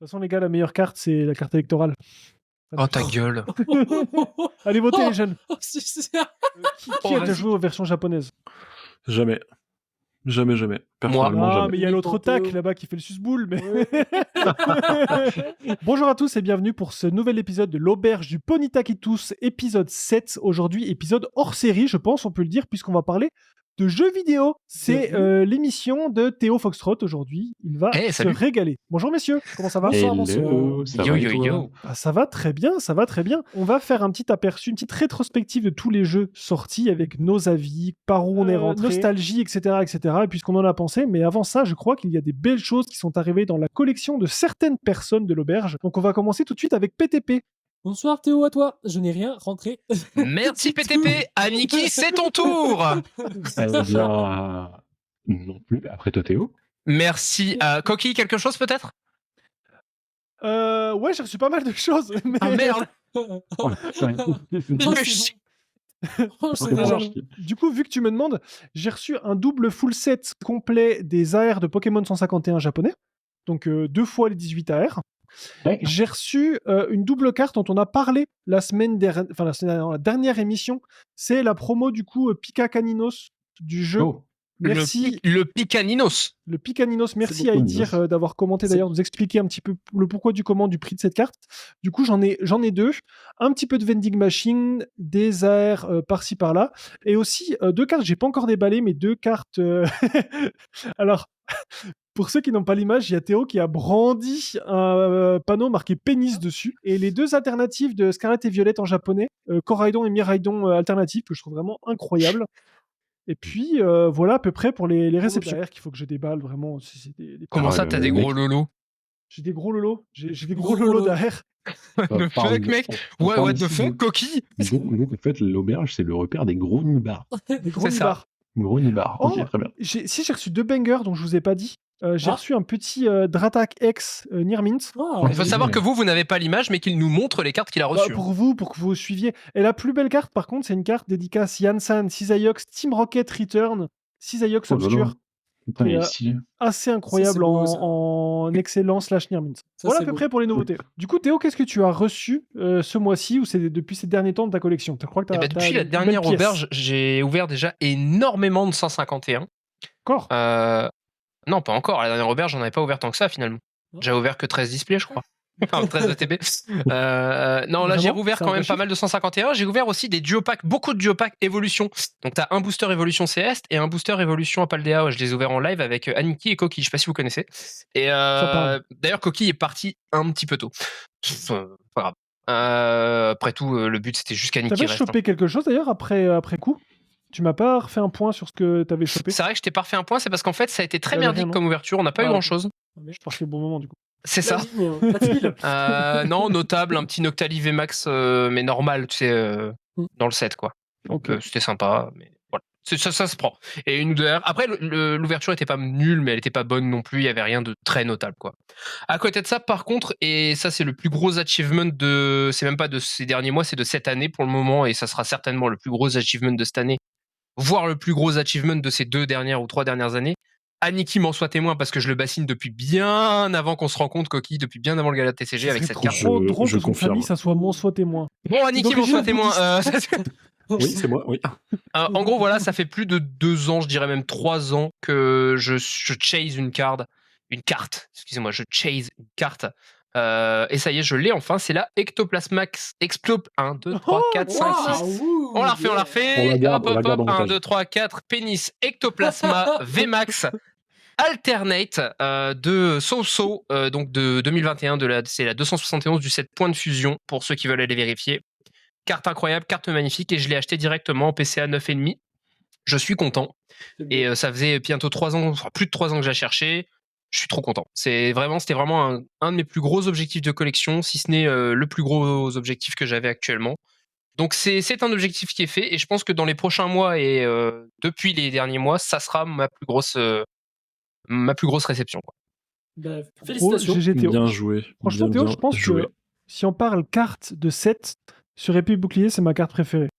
façon, les gars, la meilleure carte, c'est la carte électorale. Oh ta gueule. Allez, votez les jeunes. Qui a déjà vas-y. joué aux versions japonaises? Jamais. Personnellement, Ah, jamais. mais il y a l'autre tac là-bas qui fait le susboule. Mais... Bonjour à tous et bienvenue pour ce nouvel épisode de l'Auberge du Ponytakitus, épisode 7. Aujourd'hui, épisode hors série, je pense, on peut le dire, puisqu'on va parler de jeux vidéo. C'est l'émission de Théo Foxtrot aujourd'hui. Il va se salut. régaler. Bonjour messieurs, comment ça va? Hello, ça va et toi Yo. Ah, ça va très bien, ça va très bien. On va faire un petit aperçu, une petite rétrospective de tous les jeux sortis avec nos avis, par où on est rentré, nostalgie, etc., etc. Et puis ce qu'on en a pensé. Mais avant ça, je crois qu'il y a des belles choses qui sont arrivées dans la collection de certaines personnes de l'auberge. Donc on va commencer tout de suite avec PTP. Bonsoir Théo, à toi. Je n'ai rien rentré. Merci PTP. Aniki, c'est ton tour. bien, non plus. Après toi, Théo. Merci. Coquille, quelque chose peut-être? Ouais, j'ai reçu pas mal de choses. Mais... Ah merde. Alors, du coup, vu que tu me demandes, j'ai reçu un double full set complet des AR de Pokémon 151 japonais. Donc 2 fois les 18 AR. Ouais. J'ai reçu une double carte dont on a parlé la semaine dernière, enfin la dernière émission. C'est la promo du coup Pika Caninos du jeu. Oh. Merci. Le Picaninos. Le Picaninos, merci beaucoup, à Idir d'avoir commenté d'ailleurs, nous expliquer un petit peu le pourquoi du comment du prix de cette carte. Du coup, j'en ai deux. Un petit peu de vending machine, des AR par-ci par-là. Et aussi 2 cartes, j'ai pas encore déballé, mais 2 cartes. Alors, pour ceux qui n'ont pas l'image, il y a Théo qui a brandi un panneau marqué pénis dessus. Et les 2 alternatives de Scarlet et Violet en japonais, Koraidon et Miraidon alternatives, que je trouve vraiment incroyables. Et puis, voilà à peu près pour les réceptions qu'il faut que je déballe, vraiment. C'est des... Comment ça, t'as des gros lolos? J'ai des gros lolos. J'ai des gros lolos derrière. The fuck, mec? Ouais, what the fuck, Coquille? En fait, l'auberge, c'est le repère des gros nibards. Des gros C'est ça. nibards. Gros nibards. Oh, Ok, très bien. j'ai reçu 2 bangers dont je vous ai pas dit. J'ai reçu un petit Dratak X Nearmint. Il faut savoir que vous n'avez pas l'image, mais qu'il nous montre les cartes qu'il a reçues. Pour que vous suiviez. Et la plus belle carte, par contre, c'est une carte dédicace Yansan, Cisaiox, Team Rocket Return, Cisaiox Obscure. Putain, il est stylé. Assez incroyable en excellent / Nearmint. Voilà à peu près pour les nouveautés. Du coup, Théo, qu'est-ce que tu as reçu ce mois-ci ou c'est depuis ces derniers temps de ta collection? Tu crois que depuis la dernière auberge, j'ai ouvert déjà énormément de 151. Encore Non, pas encore. À la dernière auberge, j'en avais pas ouvert tant que ça finalement. J'ai ouvert que 13 displays, je crois. Enfin, 13 ETB. Non, là, j'ai rouvert quand même pas mal de 151. J'ai ouvert aussi des duopacks, beaucoup de duopacks Evolution. Donc, t'as un booster Evolution CS et un booster Evolution Apaldea. Je les ai ouverts en live avec Aniki et Coquille. Je sais pas si vous connaissez. Et d'ailleurs, Coquille est parti un petit peu tôt. Pas grave. Après tout, le but, c'était juste qu'Aniki reste. T'avais chopé quelque chose d'ailleurs après coup? Tu m'as pas refait un point sur ce que t'avais chopé? C'est vrai que je t'ai pas refait un point, c'est parce qu'en fait, ça a été très merdique comme ouverture. On n'a pas eu grand-chose. Je partais au bon moment du coup. C'est ça. Non, notable, un petit Noctali VMAX, mais normal, tu sais, dans le set, quoi. Donc, c'était sympa, mais voilà. Ça se prend. Et une ou 2 heures. Après, l'ouverture était pas nulle, mais elle était pas bonne non plus. Il y avait rien de très notable, quoi. À côté de ça, par contre, et ça, c'est le plus gros achievement c'est même pas de ces derniers mois, c'est de cette année pour le moment, et ça sera certainement le plus gros achievement de cette année, voire le plus gros achievement de ces 2 dernières ou 3 dernières années. Aniki m'en soit témoin parce que je le bassine depuis bien avant qu'on se rencontre, Coquille, depuis bien avant le gala de TCG avec cette carte. C'est trop drôle que son famille, ça soit mon soit témoin. Bon, Aniki m'en soit témoin. Oui, c'est moi, oui. En gros, voilà, ça fait plus de 2 ans, je dirais même 3 ans que je chase une carte, excusez-moi, je chase une carte. Et ça y est, je l'ai enfin, c'est la Ectoplasmax Explop 1, 2, 3, 4, 5, 6. On la refait. Hop, 1, 2, 3, 4, Pénis Ectoplasma VMAX Alternate de So, donc de 2021, c'est la 271 du set Point de Fusion, pour ceux qui veulent aller vérifier. Carte incroyable, carte magnifique, et je l'ai acheté directement en PCA 9,5. Je suis content. Et ça faisait bientôt 3 ans, enfin plus de 3 ans que j'ai cherché. Je suis trop content. C'était vraiment un de mes plus gros objectifs de collection, si ce n'est le plus gros objectif que j'avais actuellement. Donc c'est un objectif qui est fait, et je pense que dans les prochains mois et depuis les derniers mois, ça sera ma plus grosse réception, quoi. Bref, félicitations. Bien joué. Franchement, Théo, je pense que si on parle carte de 7, sur épée bouclier, c'est ma carte préférée.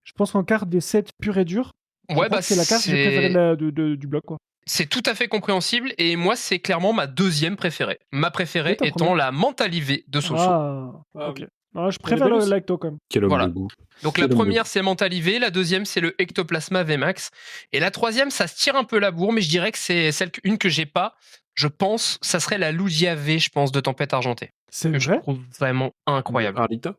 Je pense qu'en carte des 7 pure et dure, c'est la carte que j'ai préférée du bloc, quoi. C'est tout à fait compréhensible et moi c'est clairement ma deuxième préférée. Ma préférée Et ta étant première la Mentalivé de Soso. Ah, Ah ok. oui. Ah, je Elle est préfère belle le aussi. Lacto quand même. Quel homme Voilà. de goût. Donc la Quel homme de première c'est Mentalivé, la deuxième c'est le Ectoplasma VMAX et la troisième ça se tire un peu la bourre mais je dirais que c'est une que j'ai pas. Je pense ça serait la Lugia V je pense de Tempête Argentée C'est que je vrai. trouve vraiment incroyable. Arlita.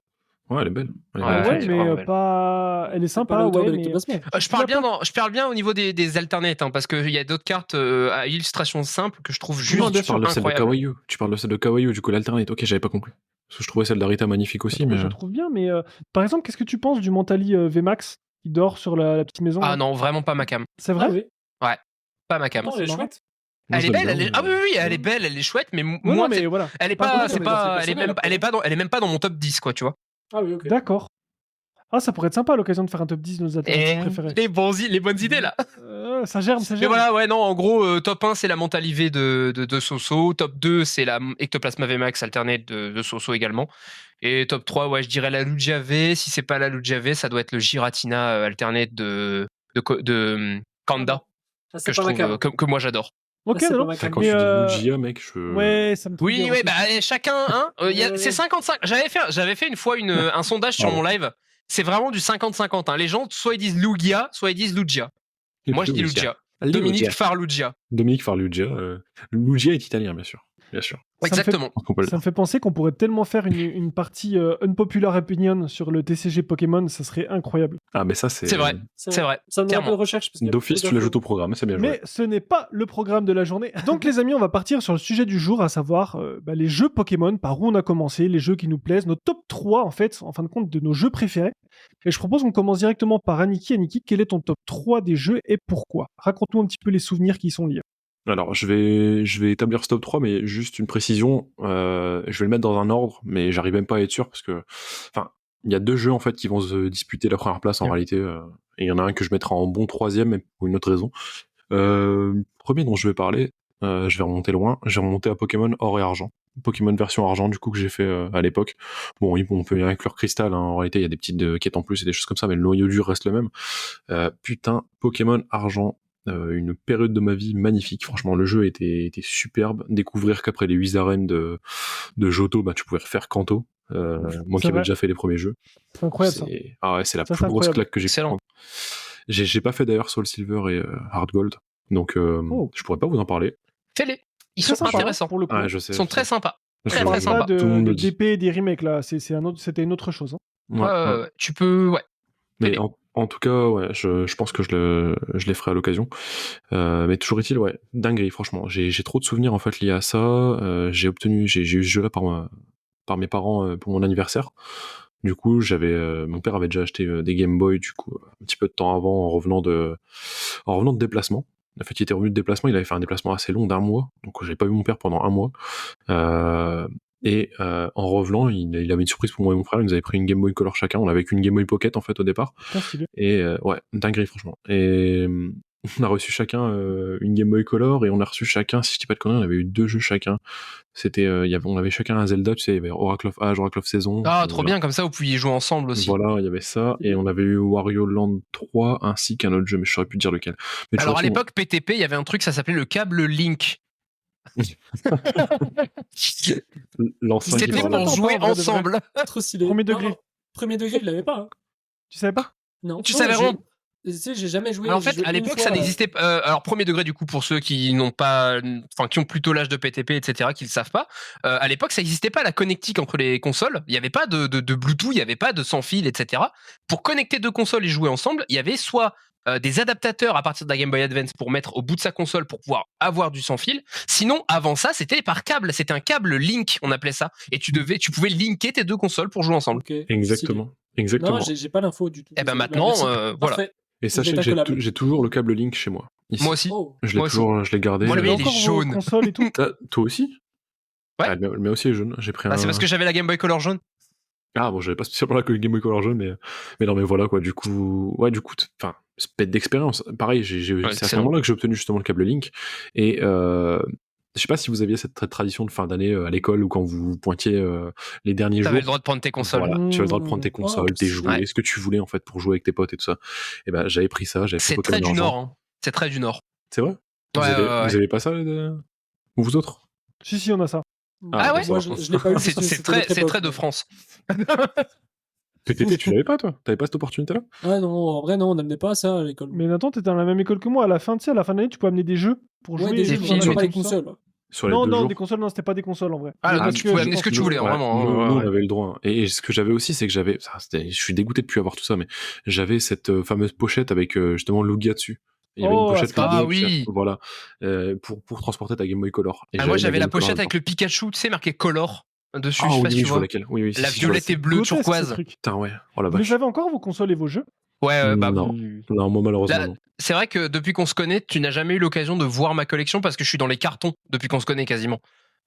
Ouais, elle est belle. Elle est Ouais, belle. Ouais, elle est mais vraiment belle. pas. Elle est C'est pas sympa, la hauteur ouais, de mais. l'ectoplasma. Je parle bien au niveau des alternates hein, parce qu'il y a d'autres cartes à illustration simple que je trouve juste Non, bien Tu parles de celle de incroyable. Kawaii. Tu parles de celle de Kawaii, du coup, l'alternate. Ok, j'avais pas compris. Parce que je trouvais celle d'Arita magnifique aussi, mais. Je la trouve bien, mais par exemple, qu'est-ce que tu penses du Mentali VMAX qui dort sur la petite maison Ah là non, vraiment pas ma cam. C'est Ah vrai oui. Pas ma cam. Non, elle est marrant. chouette. Moi, Elle je est l'aime belle, bien, ah oui, oui, elle est belle, elle est chouette, mais Non, moi, non, mais voilà. elle est Par pas, contre, c'est mais pas, c'est elle est même pas dans mon top 10, quoi, tu vois. Ah oui, ok. D'accord. Ah, ça pourrait être sympa à l'occasion de faire un top 10 de nos alternatives préférées. Les bonnes idées, là. Ça germe, ça Mais germe. voilà, ouais, non, en gros, top 1, c'est la Mentalivé de Soso. Top 2, c'est la Ectoplasma VMAX alternate de Soso également. Et top 3, ouais, je dirais la Lugia V. Si c'est pas la Lugia V, ça doit être le Giratina alternate de Kanda, Ah, c'est que je pas ma trouve, cam. que moi j'adore. Ok, c'est non, pas non. ma cam. Quand Mais, tu dis Lugia, mec, Ouais, ça me trouve Oui, bien ouais, aussi. bah chacun, hein. C'est 55. J'avais fait une fois un sondage sur Pardon. mon live. C'est vraiment du 50-50. Hein. Les gens, soit ils disent Lugia, soit ils disent Lugia. Moi, je dis Lugia. Dominique Farlugia. Dominique Farlugia. Lugia est italien, bien sûr. Bien sûr. Exactement. On peut le Ça me fait penser qu'on pourrait tellement faire une partie unpopular opinion sur le TCG Pokémon, ça serait incroyable. Ah, mais ça, c'est. C'est vrai. C'est vrai. Ça demande un peu Clairement. de recherche. Parce qu'il y a D'office, beaucoup tu l'ajoutes d'infos. au programme, c'est bien joué. Mais ce n'est pas le programme de la journée. Donc les amis, on va partir sur le sujet du jour, à savoir les jeux Pokémon, par où on a commencé, les jeux qui nous plaisent, nos top 3 en fait, en fin de compte, de nos jeux préférés. Et je propose qu'on commence directement par Aniki. Aniki, quel est ton top 3 des jeux et pourquoi? Raconte-nous un petit peu les souvenirs qui y sont liés. Alors, je vais établir ce top 3, mais juste une précision. Je vais le mettre dans un ordre, mais j'arrive même pas à être sûr parce que, enfin, il y a deux jeux en fait qui vont se disputer la première place en réalité, et il y en a un que je mettrai en bon troisième, mais pour une autre raison. Premier dont je vais parler, je vais remonter loin. J'ai remonté à Pokémon Or et Argent, Pokémon version Argent du coup que j'ai fait à l'époque. Bon, on peut y inclure Cristal. Hein, en réalité, il y a des petites quêtes en plus et des choses comme ça, mais le noyau dur reste le même. Putain, Pokémon Argent. Une période de ma vie magnifique. Franchement, le jeu était superbe. Découvrir qu'après les 8 arènes de Johto, bah, tu pouvais refaire Kanto. Moi qui avais déjà fait les premiers jeux. C'est incroyable ça. Ah ouais, c'est la Ça, plus c'est grosse incroyable. claque que j'ai pu Excellent. prendre. J'ai pas fait d'ailleurs Soul Silver et Hard Gold. Donc je pourrais pas vous en parler. Fais-les. Ils Très sont sympa, intéressants. pour le coup. Ah, je sais. Ils sont très sympas. Je Très, sais. On très parle sympa. pas Tout le monde me dit. d'épée et des remakes là, c'était une autre chose. Hein. Ouais. Tu peux, ouais. Mais Fais-les. en tout cas, ouais, je pense que je les ferai à l'occasion. Mais toujours est-il, ouais, dinguerie, franchement. J'ai trop de souvenirs en fait liés à ça. J'ai eu ce jeu-là par mes parents pour mon anniversaire. Du coup, mon père avait déjà acheté des Game Boy, du coup, un petit peu de temps avant, en revenant de déplacement. En fait, il était revenu de déplacement, il avait fait un déplacement assez long d'1 mois, donc j'avais pas vu mon père pendant 1 mois. En revenant, il avait une surprise pour moi et mon frère, il nous avait pris une Game Boy Color chacun, on avait qu'une Game Boy Pocket en fait au départ. Putain, stylé. Et ouais, dinguerie franchement. Et on a reçu chacun une Game Boy Color et on a reçu chacun, si je dis pas de conneries, on avait eu 2 jeux chacun. C'était, on avait chacun un Zelda, tu sais, il y avait Oracle of Age, Oracle of Saison. Ah, trop bien, comme ça, vous pouviez jouer ensemble aussi. Voilà, il y avait ça, et on avait eu Wario Land 3 ainsi qu'un autre jeu, mais je saurais plus te dire lequel. Mais Alors à l'époque, PTP, il y avait un truc, ça s'appelait le câble Link. l'ancien C'était qui pour parlait. jouer vrai de vrai. ensemble. Trop stylé. Premier Non, degré. non, premier degré, je l'avais pas. Hein. Tu savais pas? Non. Tu Non, savais j'ai- vraiment. Tu sais, j'ai jamais joué. Alors, en j'ai fait, joué à une l'époque, fois, ça n'existait pas. Alors, premier degré, du coup, pour ceux qui n'ont pas, enfin, qui ont plutôt l'âge de PTP, etc., qui le savent pas. À l'époque, ça n'existait pas la connectique entre les consoles. Il n'y avait pas de Bluetooth, il n'y avait pas de sans fil, etc. Pour connecter deux consoles et jouer ensemble, il y avait soit des adaptateurs à partir de la Game Boy Advance pour mettre au bout de sa console pour pouvoir avoir du sans fil. Sinon, avant ça, c'était par câble. C'était un câble Link, on appelait ça. Et tu pouvais linker tes deux consoles pour jouer ensemble. Ok, Exactement. stylé. Exactement. Non, j'ai pas l'info du tout. Et ben Désolé. maintenant, Merci. voilà. Parfait. Et sachez Bêta que collab. j'ai toujours le câble Link chez moi. Ici. Moi aussi. Oh. Je l'ai moi aussi. toujours, je l'ai gardé. Moi, le mien, Vous avez il est encore vos jaune. consoles et tout. Toi aussi? Ouais. Ah, le mien aussi est jaune. J'ai pris Bah, un. c'est parce que j'avais la Game Boy Color jaune. Ah bon, j'avais pas spécialement la Game Boy Color jaune, mais non, mais voilà quoi. Du coup, enfin, c'est peut-être d'expérience. Pareil, c'est à ce excellent. moment-là que j'ai obtenu justement le câble Link. Et je sais pas si vous aviez cette tradition de fin d'année à l'école ou quand vous pointiez les derniers jours. T'avais le droit de prendre tes consoles. Voilà, tu avais le droit de prendre tes consoles, tes jouets, ouais. ce que tu voulais en fait pour jouer avec tes potes et tout ça. Et ben j'avais pris ça, j'avais fait C'est très Pokémon du Argent. Nord. Hein. C'est très du Nord. C'est vrai? Vous Ouais, avez pas ça, vous autres? Si, on a ça. Ah ouais? Moi, je l'ai pas eu. C'est parce que c'est c'était notre très époque. de France. PTT, tu l'avais pas, toi? T'avais pas cette opportunité-là? Ah non, en vrai, non, on n'amenait pas ça à l'école. Mais Nathan, t'étais dans la même école que moi. À la fin, tu sais, à la fin de l'année, tu peux amener des jeux pour Ouais, jouer. des et jeux, tout des dans mais la films pas et maison, des tout. tout ça. consoles. Sur les Non, deux non, jours. des consoles, non, c'était pas des consoles en vrai. Ah, Mais donc parce tu pouvais je amener ce que pense tu voulais, hein, vraiment. Nous, ouais. on avait le droit. Et ce que j'avais aussi, c'est que j'avais, je suis dégoûté de plus avoir tout ça, mais j'avais cette fameuse pochette avec justement Lugia dessus. Il y avait une Oh, pochette Ascari. Ah Lugia, oui. voilà, pour transporter ta Game Boy Color. Et Ah, moi, j'avais la Game Boy Color pochette en même avec le Pikachu, tu sais, marqué Color dessus, temps. je Ah sais pas oui, si oui, tu je vois vois. laquelle. Oui, oui, La si, je vois violette et laquelle. bleue grotesque, ces turquoise. trucs. Putain, ouais. Oh la Vous les vache. avez encore, vos consoles et vos jeux? Ouais, bah. Non. Non, moi, malheureusement, Là, non. c'est vrai que depuis qu'on se connaît, tu n'as jamais eu l'occasion de voir ma collection parce que je suis dans les cartons depuis qu'on se connaît quasiment.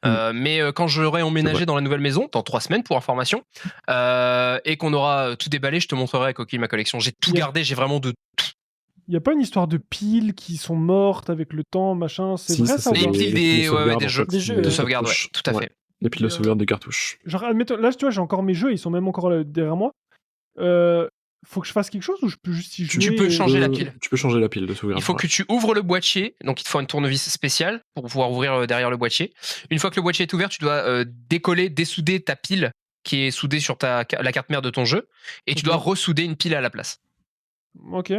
Mais quand j'aurai emménagé dans la nouvelle maison, dans 3 semaines pour information, et qu'on aura tout déballé, je te montrerai à coquille ma collection. J'ai tout gardé, j'ai vraiment de. Il n'y a pas une histoire de piles qui sont mortes avec le temps, machin. C'est Si, vrai ça, ça ou c'est Les pas? piles les piles de des sauvegarde, en jeux. fait. Des jeux, De ouais. sauvegarde, ouais, cartouches. tout à Ouais. fait. Les piles de sauvegarde des cartouches. Genre, admettons, là, tu vois, j'ai encore mes jeux, ils sont même encore là, derrière moi. Faut que je fasse quelque chose ou je peux juste y jouer? Tu peux changer la pile. Tu peux changer la pile de sauvegarde. Il faut que tu ouvres le boîtier, donc il te faut une tournevis spéciale pour pouvoir ouvrir derrière le boîtier. Une fois que le boîtier est ouvert, tu dois dessouder ta pile qui est soudée sur la carte mère de ton jeu, et tu dois ressouder une pile à la place. Ok.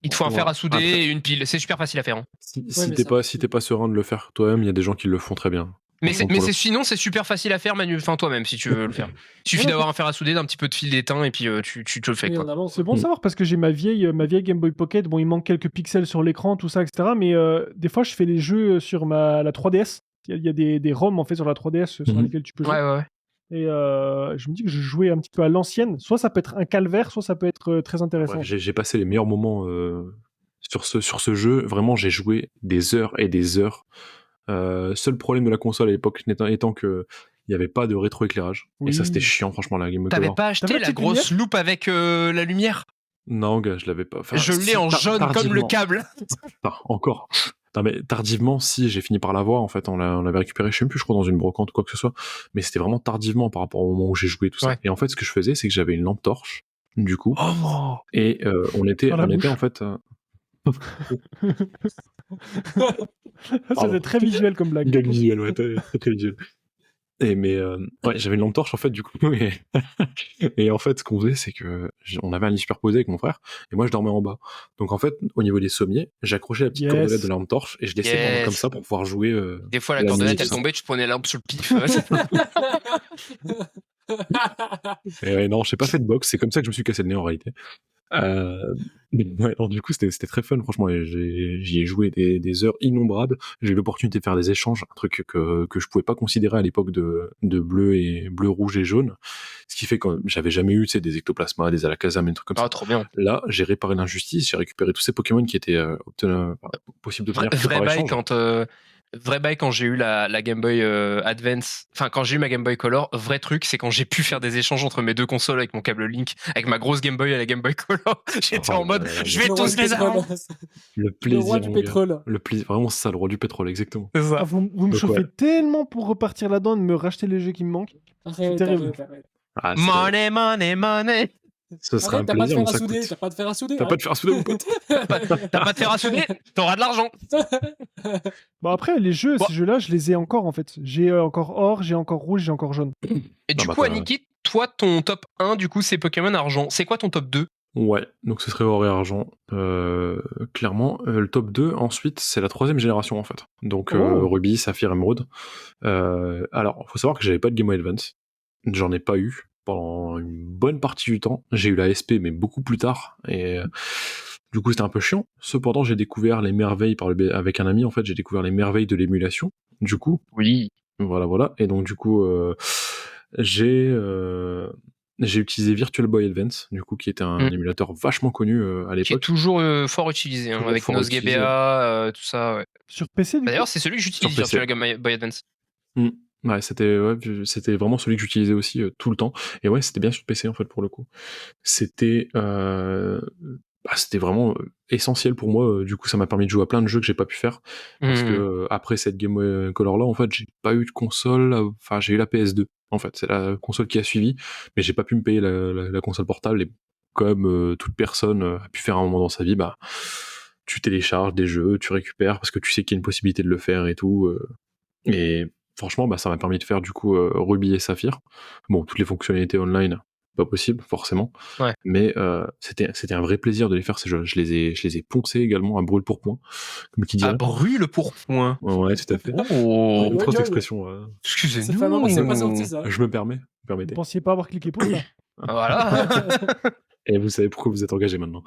Il te faut un fer à souder Après. et une pile. C'est super facile à faire. Hein. Si mais t'es pas serein de le faire toi-même, il y a des gens qui le font très bien. Mais Franchement, sinon, c'est super facile à faire, toi-même, si tu veux le faire. Il suffit d'avoir un fer à souder, d'un petit peu de fil d'étain, et puis tu te le fais. Oui, Quoi. en avant, C'est bon de savoir parce que j'ai ma vieille Game Boy Pocket. Bon, il manque quelques pixels sur l'écran, tout ça, etc. Mais des fois, je fais les jeux sur la 3DS. Il y a des ROM en fait sur la 3DS sur lesquels tu peux jouer. Ouais. Et je me dis que je jouais un petit peu à l'ancienne. Soit ça peut être un calvaire, soit ça peut être très intéressant. Ouais, j'ai passé les meilleurs moments sur ce jeu. Vraiment, j'ai joué des heures et des heures. Seul problème de la console à l'époque étant que il n'y avait pas de rétroéclairage. Oui. Et ça, c'était chiant, franchement, la Game Boy T'avais Color. pas acheté T'avais la petite grosse loupe avec la lumière? Non, gars, je l'avais pas. Enfin, Je l'ai en jaune comme le câble. Encore. Non, mais tardivement, si, j'ai fini par l'avoir, en fait, on l'avait récupéré, je sais même plus, je crois, dans une brocante ou quoi que ce soit, mais c'était vraiment tardivement par rapport au moment où j'ai joué, tout ça. Ouais. Et en fait, ce que je faisais, c'est que j'avais une lampe torche, du coup, et on était en fait... C'était très visuel comme blague. Gag visuel, ouais, très visuel. Ouais, j'avais une lampe torche en fait du coup et en fait ce qu'on faisait c'est que on avait un lit superposé avec mon frère et moi je dormais en bas. Donc en fait au niveau des sommiers, j'accrochais la petite cordelette de la lampe torche et je laissais pendant comme ça pour pouvoir jouer. Des fois la cordelette elle tombait, tu te prenais la lampe sur le pif. Et ouais, non, j'ai pas fait de boxe, c'est comme ça que je me suis cassé le nez en réalité. Mais ouais, alors, du coup, c'était très fun, franchement. Et j'y ai joué des heures innombrables. J'ai eu l'opportunité de faire des échanges, un truc que je pouvais pas considérer à l'époque de bleu, rouge et jaune. Ce qui fait que j'avais jamais eu, tu sais, des ectoplasmas, des alakazam, des trucs comme ça. Ah, trop bien. Là, j'ai réparé l'injustice, j'ai récupéré tous ces Pokémon qui étaient possibles d'obtenir que par échange. Vrai bail quand j'ai eu la Game Boy Advance, enfin quand j'ai eu ma Game Boy Color, vrai truc c'est quand j'ai pu faire des échanges entre mes deux consoles avec mon câble Link, avec ma grosse Game Boy et la Game Boy Color. J'étais en mode je vais tous les avoir. Le plaisir. Le roi du pétrole. Le plaisir, vraiment ça, le roi du pétrole, exactement. C'est ça. Vous me chauffez tellement pour repartir là-dedans et de me racheter les jeux qui me manquent. C'est terrible. Ah, Money. Ce serait un T'as pas de plaisir, fer mais à ça souder, coûte. t'as pas de fer à souder. T'as pas de fer à souder, mon pote. T'as pas de fer à souder, t'auras de l'argent. Bon après les jeux, ces jeux-là, je les ai encore en fait. J'ai encore or, j'ai encore rouge, j'ai encore jaune. Et du coup Aniki, toi ton top 1 du coup c'est Pokémon Argent. C'est quoi ton top 2? Ouais, donc ce serait or et argent. Clairement, le top 2, ensuite, c'est la 3e génération en fait. Donc Ruby, Saphir, Emerald. Alors, faut savoir que j'avais pas de Game Boy Advance. J'en ai pas eu pendant une bonne partie du temps. J'ai eu la SP, mais beaucoup plus tard. Et du coup, c'était un peu chiant. Cependant, j'ai découvert les merveilles avec un ami. En fait, j'ai découvert les merveilles de l'émulation. Du coup, oui. Voilà. Et donc, du coup, j'ai utilisé Virtual Boy Advance, du coup, qui était un émulateur vachement connu à l'époque. Qui est toujours fort utilisé, hein, avec Nos GBA, tout ça. Ouais. Sur PC, d'ailleurs, c'est celui que j'utilise, Virtual Boy Advance. Ouais, c'était vraiment celui que j'utilisais aussi tout le temps. Et ouais, c'était bien sur PC en fait pour le coup. C'était vraiment essentiel pour moi. Du coup, ça m'a permis de jouer à plein de jeux que j'ai pas pu faire parce que après cette Game Boy Color là, en fait, j'ai pas eu de console. Enfin, j'ai eu la PS2. En fait, c'est la console qui a suivi, mais j'ai pas pu me payer la console portable. Et comme toute personne a pu faire un moment dans sa vie, bah tu télécharges des jeux, tu récupères parce que tu sais qu'il y a une possibilité de le faire et tout. Et franchement, bah, ça m'a permis de faire du coup Ruby et Saphir. Bon, toutes les fonctionnalités online, pas possible forcément. Ouais. Mais c'était un vrai plaisir de les faire ces jeux. Je les ai poncés également à brûle pour point, comme qui dirait. Ah, brûle pour point. Ouais, tout à fait. Oh, J'aime trop cette gueule. expression. Ça fait un moment que c'est pas sorti, ça. Je me permets. Vous Permettez. pensiez pas avoir cliqué pour ça? Voilà. Et vous savez pourquoi vous êtes engagé maintenant.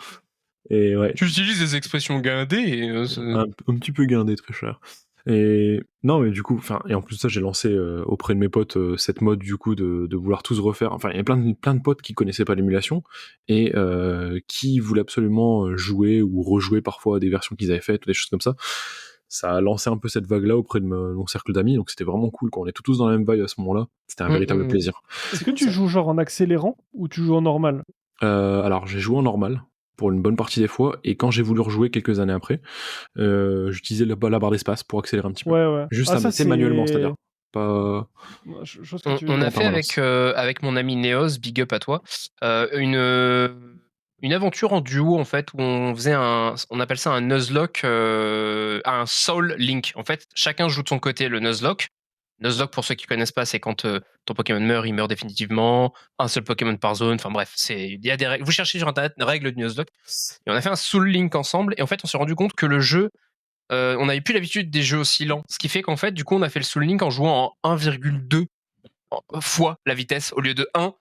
Et ouais, Tu utilises des expressions guindées. Et, un petit peu guindé, très cher. Et non, mais du coup, et en plus de ça, j'ai lancé auprès de mes potes cette mode du coup de vouloir tous refaire. Enfin, il y a plein de potes qui connaissaient pas l'émulation et qui voulaient absolument jouer ou rejouer parfois à des versions qu'ils avaient faites ou des choses comme ça. Ça a lancé un peu cette vague-là auprès de mon cercle d'amis, donc c'était vraiment cool. Quand on était tous dans la même vibe à ce moment-là, c'était un véritable plaisir. Est-ce que tu joues genre en accélérant ou tu joues en normal? Alors, j'ai joué en normal pour une bonne partie des fois, et quand j'ai voulu rejouer quelques années après, j'utilisais la barre d'espace pour accélérer un petit peu. Ouais. Juste Ah, à ça, mettre manuellement, c'est-à-dire pas... Je vois ce que tu veux On dire. a fait avec mon ami Neos, big up à toi, une aventure en duo en fait où on faisait on appelle ça un Nuzlocke, un Soul Link. En fait, chacun joue de son côté le Nuzlocke. Nuzlocke, pour ceux qui connaissent pas, c'est quand ton Pokémon meurt, il meurt définitivement. Un seul Pokémon par zone. Enfin bref, il y a des règles. Vous cherchez sur internet règles du Nuzlocke. Et on a fait un Soul Link ensemble. Et en fait, on s'est rendu compte que le jeu, on n'avait plus l'habitude des jeux aussi lents. Ce qui fait qu'en fait, du coup, on a fait le Soul Link en jouant en 1,2 fois la vitesse au lieu de 1.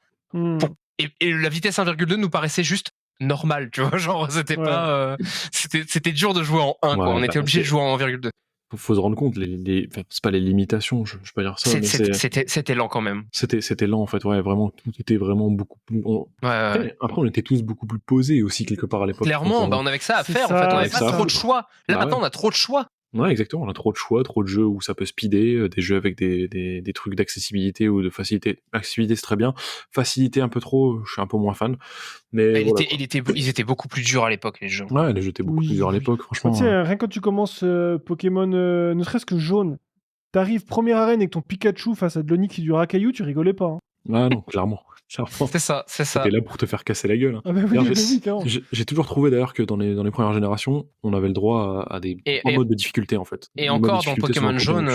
Et la vitesse 1,2 nous paraissait juste normale, tu vois. Genre, c'était pas. C'était dur de jouer en 1, quoi. On était obligé de jouer en 1,2. Faut se rendre compte, c'est pas les limitations, je peux pas dire ça, mais c'était lent quand même. C'était lent en fait, ouais, vraiment, tout était vraiment beaucoup plus. Après, on était tous beaucoup plus posés aussi quelque part à l'époque. Clairement, on avait que ça à faire, en fait, on avait pas trop de choix. Là maintenant, on a trop de choix. Ouais, exactement, on a trop de choix, trop de jeux où ça peut speeder, des jeux avec des trucs d'accessibilité ou de facilité. Accessibilité, c'est très bien. Facilité un peu trop, je suis un peu moins fan. Mais ils étaient beaucoup plus durs à l'époque, les jeux. Ouais, les jeux étaient beaucoup plus durs à l'époque, franchement. Tu sais, rien quand tu commences Pokémon, ne serait-ce que jaune, t'arrives première arène avec ton Pikachu face à de l'Onyx et du Racaillou, tu rigolais pas. Hein. Ah non, clairement. C'est ça. C'était là pour te faire casser la gueule. Ah bah oui, j'ai toujours trouvé d'ailleurs que dans les premières générations, on avait le droit à des modes de difficulté en fait. Et encore dans Pokémon jaune,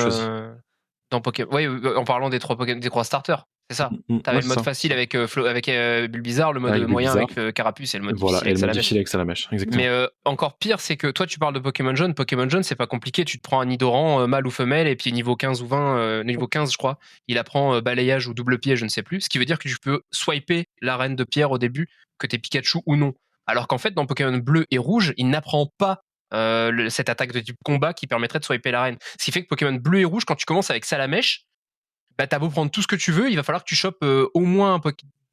en parlant des trois starters, c'est ça. T'avais le mode facile avec Bulbizarre, le mode moyen avec Carapuce et le mode difficile avec Salamèche. Exactement. Mais encore pire, c'est que toi tu parles de Pokémon jaune. Pokémon jaune, c'est pas compliqué. Tu te prends un Nidoran, mâle ou femelle, et puis niveau 15 ou 20, niveau 15 je crois, il apprend balayage ou double pied, je ne sais plus. Ce qui veut dire que tu peux swiper la reine de pierre au début, que t'es Pikachu ou non. Alors qu'en fait, dans Pokémon bleu et rouge, il n'apprend pas cette attaque de type combat qui permettrait de swiper la reine. Ce qui fait que Pokémon bleu et rouge, quand tu commences avec Salamèche, bah t'as beau prendre tout ce que tu veux, il va falloir que tu chopes au moins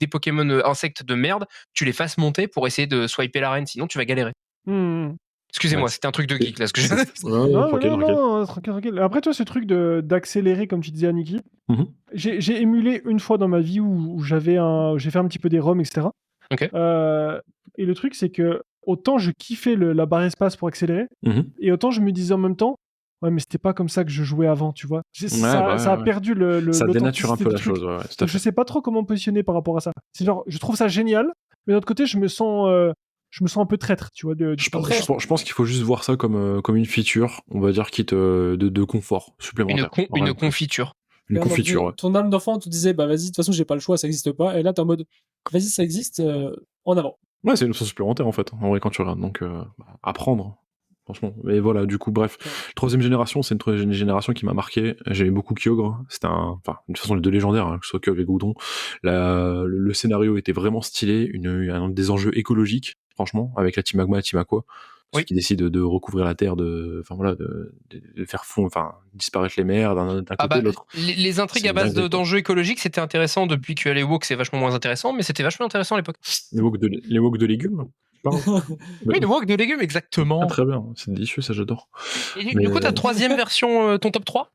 des Pokémon insectes de merde, tu les fasses monter pour essayer de swiper la reine, sinon tu vas galérer. Excusez-moi, c'était un truc de geek là ce que je Non, tranquille. Après toi, ce truc d'accélérer, comme tu disais à Niki, j'ai émulé une fois dans ma vie où j'ai fait un petit peu des ROM, etc. Okay. Et le truc, c'est que autant je kiffais la barre espace pour accélérer, et autant je me disais en même temps, ouais, mais c'était pas comme ça que je jouais avant, tu vois. Ça a perdu ça dénature un peu la chose. Ouais, je sais pas trop comment me positionner par rapport à ça. C'est genre, je trouve ça génial, mais d'un autre côté, je me sens un peu traître, tu vois. Je pense qu'il faut juste voir ça comme une feature, on va dire, de confort supplémentaire. Une confiture. Une confiture, ouais. Ton âme d'enfant te disait, bah vas-y, de toute façon, j'ai pas le choix, ça existe pas. Et là, t'es en mode, vas-y, ça existe, en avant. Ouais, c'est une option supplémentaire, en fait, en vrai, quand tu regardes. Donc, apprendre, franchement. Mais voilà, du coup, bref. Troisième génération, c'est une génération qui m'a marqué. J'aimais beaucoup Kyogre. C'était de toute façon, les deux légendaires, que ce soit Kyogre et Groudon. Le scénario était vraiment stylé, des enjeux écologiques, franchement, avec la Team Magma et la Team Aqua. Qui décide de recouvrir la terre, de faire disparaître les mers d'un côté l'autre. Les intrigues à base d'enjeux écologiques, c'était intéressant depuis que les Woks, c'est vachement moins intéressant, mais c'était vachement intéressant à l'époque. Les Woks de légumes. Oui, les Woks de légumes, exactement. Ah, très bien, c'est délicieux, ça j'adore. Et du coup, ta troisième version, ton top 3 ?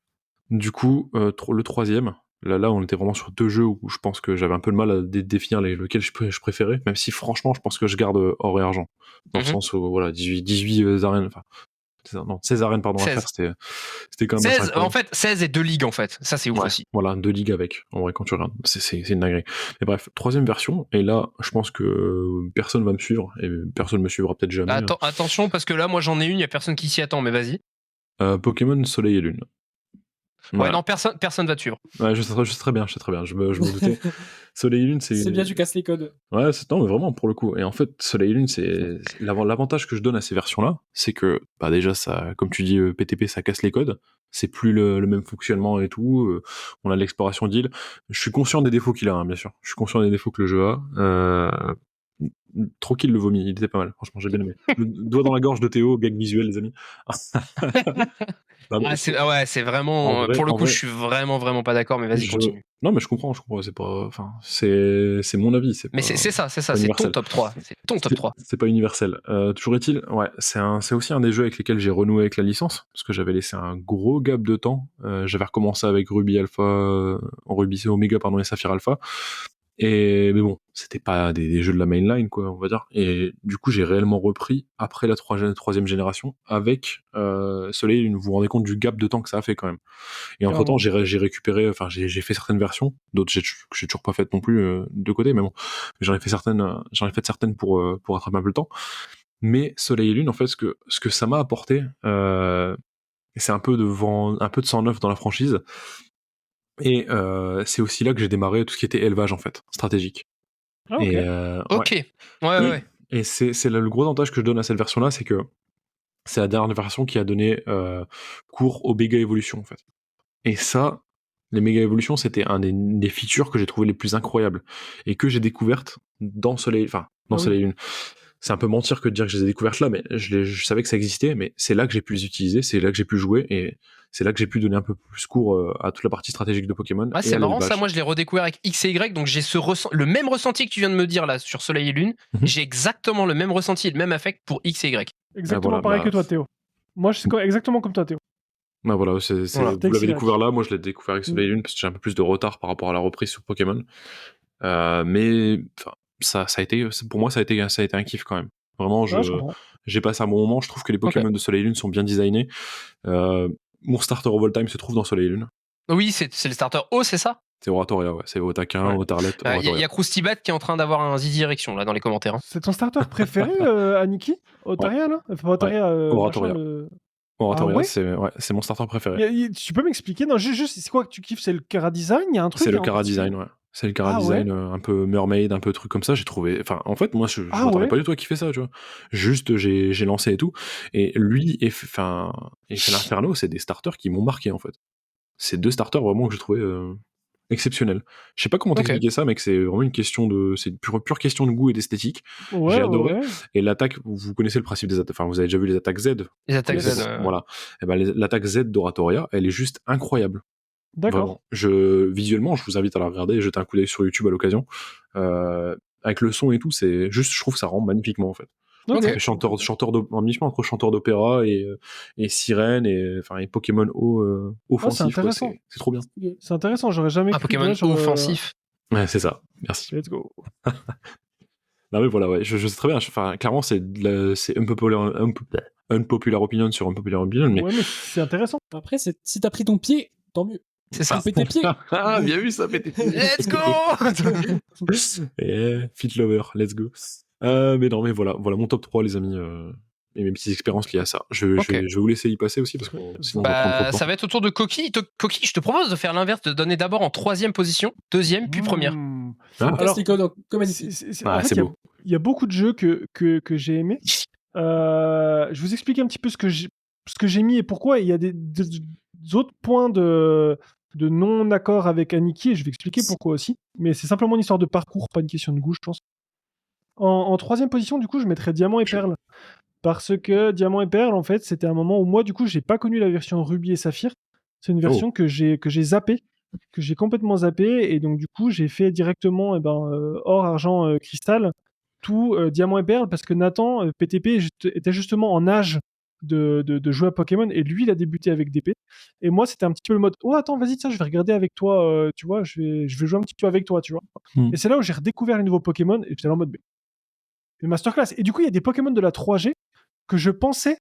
Du coup, le troisième. Là, on était vraiment sur deux jeux où je pense que j'avais un peu de mal à définir lequel je préférais, même si franchement, je pense que je garde or et argent. Dans le sens où, voilà, 18 arènes, non, 16 arènes pardon à 16. faire, c'était quand même assez 16, incroyable. en fait, 16 et 2 ligues, en fait. Ça, c'est ouf Ouais, aussi. voilà, 2 ligues avec, en vrai, quand tu regardes. C'est une dinguerie. Mais bref, 3e version, et là, je pense que personne va me suivre, et personne me suivra peut-être jamais. Attention, parce que là, moi, j'en ai une, il y a personne qui s'y attend, mais vas-y. Pokémon Soleil et Lune. Ouais, Voilà. non, personne va te suivre. Ouais, je sais très bien, je me doutais. Soleil et Lune, C'est bien, tu casses les codes. Ouais, non, mais vraiment, pour le coup. Et en fait, Soleil et Lune, c'est l'avantage que je donne à ces versions-là, c'est que, bah, déjà, ça, comme tu dis, PTP, ça casse les codes. C'est plus le même fonctionnement et tout. On a l'exploration d'île. Je suis conscient des défauts qu'il a, hein, bien sûr. Je suis conscient des défauts que le jeu a. Tranquille, le vomi, il était pas mal. Franchement, j'ai bien aimé. Le doigt dans la gorge de Théo, gag visuel, les amis. C'est vraiment. Pour le coup, je suis vraiment pas d'accord, mais vas-y, continue. Non, mais je comprends, c'est pas. Enfin, c'est mon avis. Mais c'est ça, c'est ton top 3. C'est ton top 3. C'est pas universel. Toujours est-il, ouais, c'est aussi un des jeux avec lesquels j'ai renoué avec la licence, parce que j'avais laissé un gros gap de temps. J'avais recommencé avec Ruby Alpha, Ruby Omega, pardon, et Saphir Alpha. Mais bon, c'était pas des jeux de la mainline, quoi, on va dire. Et du coup, j'ai réellement repris après la 3e génération avec Soleil et Lune. Vous vous rendez compte du gap de temps que ça a fait quand même. Et entre-temps, j'ai récupéré, enfin, j'ai fait certaines versions, d'autres j'ai toujours pas faites non plus de côté, mais bon, j'en ai fait certaines pour rattraper un peu le temps. Mais Soleil et Lune, en fait, ce que ça m'a apporté, c'est un peu de sang neuf dans la franchise. Et c'est aussi là que j'ai démarré tout ce qui était élevage, en fait, stratégique. Ah, ok. Ok. Ouais. Et c'est le gros avantage que je donne à cette version-là, c'est que c'est la dernière version qui a donné cours aux méga évolutions, en fait. Et ça, les méga évolutions, c'était un des features que j'ai trouvé les plus incroyables et que j'ai découvertes dans Soleil et Lune. C'est un peu mentir que de dire que je les ai découvertes là, mais je savais que ça existait, mais c'est là que j'ai pu les utiliser, c'est là que j'ai pu jouer, et c'est là que j'ai pu donner un peu plus cours à toute la partie stratégique de Pokémon. Ah, c'est marrant ça, moi je l'ai redécouvert avec X et Y, donc j'ai le même ressenti que tu viens de me dire là sur Soleil et Lune, j'ai exactement le même ressenti et le même affect pour X et Y. Exactement pareil que toi, Théo. Moi, je suis exactement comme toi, Théo. Bah voilà, vous l'avez découvert là, moi je l'ai découvert avec Soleil et Lune parce que j'ai un peu plus de retard par rapport à la reprise sur Pokémon. Mais ça a été, pour moi, ça a été un kiff quand même. Vraiment, j'ai passé un bon moment. Je trouve que les Pokémon de Soleil et Lune sont bien designés. Mon starter of all time se trouve dans Soleil et Lune. Oui, c'est le starter O, c'est ça? C'est Oratoria, ouais. C'est Otaquin, Otarlet. Il y a Croustibat qui est en train d'avoir un zizi érection là dans les commentaires. Hein. C'est ton starter préféré, Aniki? Otaria, là? Enfin, Otaria. Oratoria. Oratoria, c'est mon starter préféré. Tu peux m'expliquer? Non, juste, c'est quoi que tu kiffes? C'est le Cara Design? Il y a un truc? C'est le Cara Design, ouais. C'est le Cara Design, un peu mermaid, un peu truc comme ça. J'ai trouvé. Enfin, en fait, moi, je m'attendais pas du tout à kiffer ça, tu vois. Juste, j'ai lancé et tout. Et lui et l'Inferno, c'est des starters qui m'ont marqué, en fait. C'est 2 starters vraiment que j'ai trouvé exceptionnels. Je sais pas comment t'expliquer ça, mec. C'est vraiment c'est une pure question de goût et d'esthétique. J'ai adoré. Ouais. Et l'attaque, vous connaissez le principe des attaques. Enfin, vous avez déjà vu les attaques Z. Les attaques Z. Voilà. Et ben, l'attaque Z d'Oratoria, elle est juste incroyable. D'accord. Visuellement, je vous invite à la regarder et jeter un coup d'œil sur YouTube à l'occasion. Avec le son et tout, c'est juste, je trouve que ça rend magnifiquement en fait. Okay. Chanteur en mi-chemin entre chanteur d'opéra et sirène et Pokémon offensif. C'est trop bien. C'est intéressant, j'aurais jamais cru. Pokémon offensif. Ouais, c'est ça. Merci. Let's go. Non mais voilà, ouais, je sais très bien. Clairement, c'est unpopular opinion sur unpopular opinion, mais... Ouais, mais c'est intéressant. Après, si t'as pris ton pied, tant mieux. C'est ça. Péter pied. Ah, bien vu ça, péter pied. Let's go. Fit lover, let's go. Mais non, mais voilà mon top 3, les amis, et mes petites expériences liées à ça. Je vais vous laisser y passer aussi, parce que sinon ça va être autour de Coquille. Coquille, je te propose de faire l'inverse, de donner d'abord en 3e position, 2e, puis 1re. Alors, c'est beau. Il y a beaucoup de jeux que j'ai aimés. Je vous explique un petit peu ce que j'ai mis et pourquoi. Il y a des autres points de non-accord avec Aniki, et je vais expliquer pourquoi aussi. Mais c'est simplement une histoire de parcours, pas une question de goût, je pense. En 3e position, du coup, je mettrais Diamant et Perle. Parce que Diamant et Perle, en fait, c'était un moment où moi, du coup, j'ai pas connu la version Ruby et Saphir. C'est une version que j'ai zappée, que j'ai complètement zappée, et donc du coup, j'ai fait directement or, argent, cristal, tout Diamant et Perle, parce que Nathan, PTP, était justement en âge de jouer à Pokémon, et lui, il a débuté avec DP. Et moi, c'était un petit peu le mode, oh, attends, vas-y, ça, je vais regarder avec toi, tu vois, je vais jouer un petit peu avec toi, tu vois. Et c'est là où j'ai redécouvert les nouveaux Pokémon, et j'étais en mode, mais masterclass. Et du coup, il y a des Pokémon de la 3G que je pensais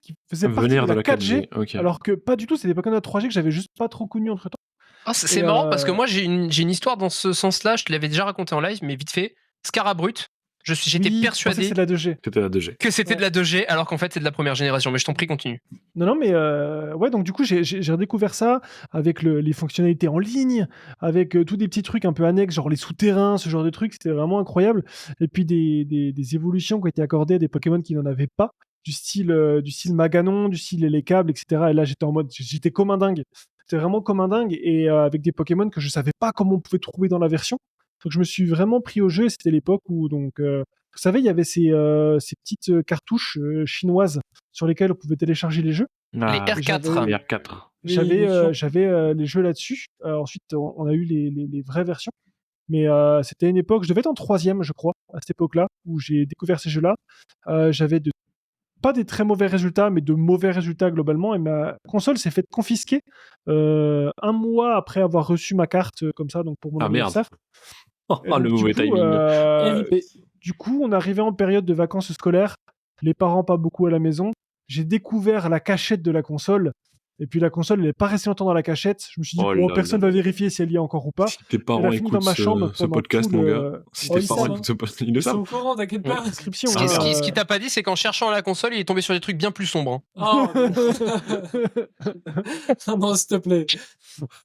qui faisaient partie Venir de la 4G, ok. alors que pas du tout, c'est des Pokémon de 3G que j'avais juste pas trop connus entre temps. Ah, c'est Et, marrant parce que moi j'ai une histoire dans ce sens-là, je te l'avais déjà raconté en live, mais vite fait. Scarabrut, j'étais oui, persuadé c'est la 2G. C'était la 2G. que c'était de la 2G alors qu'en fait c'est de la première génération. Mais je t'en prie, continue. Non, mais ouais, donc du coup, j'ai redécouvert ça avec les fonctionnalités en ligne, avec tous des petits trucs un peu annexes, genre les souterrains, ce genre de trucs, c'était vraiment incroyable. Et puis des évolutions qui ont été accordées à des Pokémon qui n'en avaient pas, du style Maganon, du style les câbles, etc. Et là, j'étais en mode, j'étais comme un dingue. C'était vraiment comme un dingue, et avec des Pokémon que je savais pas comment on pouvait trouver dans la version. Donc je me suis vraiment pris au jeu, et c'était l'époque où, donc, vous savez, il y avait ces petites cartouches chinoises sur lesquelles on pouvait télécharger les jeux. Les R4. Les R4. J'avais les jeux là-dessus. Ensuite, on a eu les vraies versions. Mais c'était une époque, je devais être en 3e, je crois, à cette époque-là, où j'ai découvert ces jeux-là. J'avais pas des très mauvais résultats, mais de mauvais résultats globalement. Et ma console s'est faite confisquer 1 mois après avoir reçu ma carte comme ça, donc pour mon anniversaire. Oh, le mauvais timing. Du coup, on arrivait en période de vacances scolaires, les parents pas beaucoup à la maison. J'ai découvert la cachette de la console. Et puis la console, elle n'est pas restée longtemps dans la cachette. Je me suis dit, personne va vérifier si elle y est encore ou pas. Si tes parents écoutent ce podcast, mon gars. Si tes parents écoutent ce podcast, ils le savent. Ils sont au courant, t'inquiète pas. Inscription. Ce qui t'a pas dit, c'est qu'en cherchant la console, il est tombé sur des trucs bien plus sombres. Oh, non, s'il te plaît.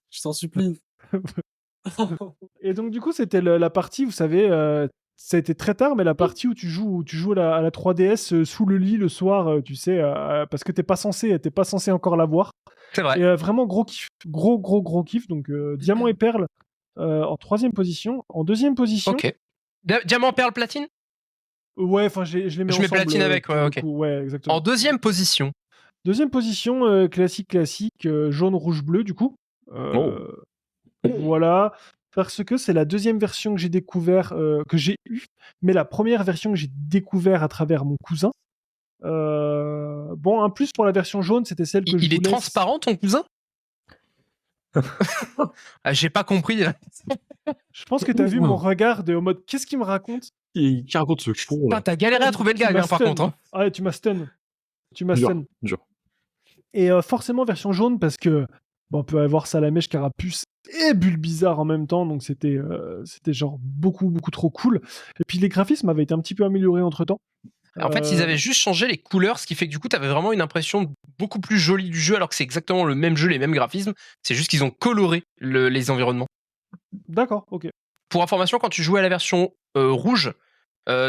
Je t'en supplie. Et donc, du coup, c'était la partie, vous savez, ça a été très tard, mais la partie où tu joues à la 3DS sous le lit le soir, tu sais, parce que t'es pas censé encore l'avoir. C'est vrai. Et vraiment gros kiff, gros kiff. Donc Diamant et Perle en 3e position. En 2e position. Ok. Diamant, perle, platine. Ouais, enfin je les mets ensemble. Je mets platine avec, ouais, ok. Ouais, exactement. En 2e position. 2e position, classique, jaune, rouge, bleu, du coup. Voilà. Parce que c'est la 2e version que j'ai découvert, que j'ai eue, mais la première version que j'ai découvert à travers mon cousin. Bon, un plus pour la version jaune, c'était celle que Il est transparent, ton cousin? J'ai pas compris. Je pense que t'as vu mon regard en mode qu'est-ce qu'il me raconte? Qui raconte ce con là? T'as galéré à trouver le gag, par contre. Hein. Ah ouais, tu m'as stun. Dur. Et forcément version jaune parce que on peut avoir Salamèche, Carapuce et Bulbizarre en même temps, donc c'était genre beaucoup trop cool. Et puis les graphismes avaient été un petit peu améliorés entre temps. En fait, ils avaient juste changé les couleurs, ce qui fait que du coup, t'avais vraiment une impression beaucoup plus jolie du jeu, alors que c'est exactement le même jeu, les mêmes graphismes. C'est juste qu'ils ont coloré les environnements. D'accord, ok. Pour information, quand tu jouais à la version rouge,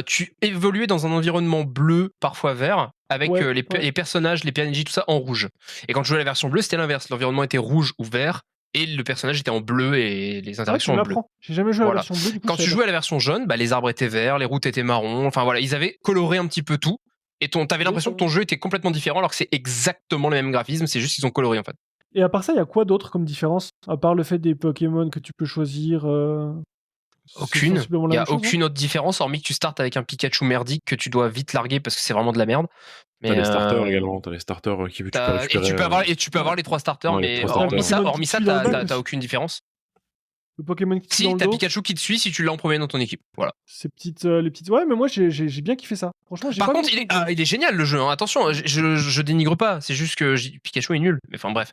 tu évoluais dans un environnement bleu, parfois vert, avec les personnages, les PNJ, tout ça en rouge. Et quand tu jouais à la version bleue, c'était l'inverse. L'environnement était rouge ou vert, et le personnage était en bleu et les interactions en bleu. J'ai jamais joué à la version bleue. Du coup, quand tu jouais à la version jaune, les arbres étaient verts, les routes étaient marron. Enfin voilà, ils avaient coloré un petit peu tout. Et t'avais l'impression que ton jeu était complètement différent, alors que c'est exactement le même graphisme, c'est juste qu'ils ont coloré en fait. Et à part ça, il y a quoi d'autre comme différence? À part le fait des Pokémon que tu peux choisir Aucune. Il n'y a aucune autre différence, hormis que tu startes avec un Pikachu merdique que tu dois vite larguer parce que c'est vraiment de la merde. T'as les starters également, t'as les starters qui tu peux récupérer. Et tu peux avoir les 3 starters, mais starters. hormis ça, t'as aucune différence. Le Pokémon qui si, t'as Pikachu qui te suit si tu l'as en premier dans ton équipe. Voilà. Ces petites, les petites. Ouais, mais moi j'ai bien kiffé ça. Franchement, par contre, il est génial le jeu. Hein. Attention, je dénigre pas. C'est juste que Pikachu est nul. Mais enfin bref.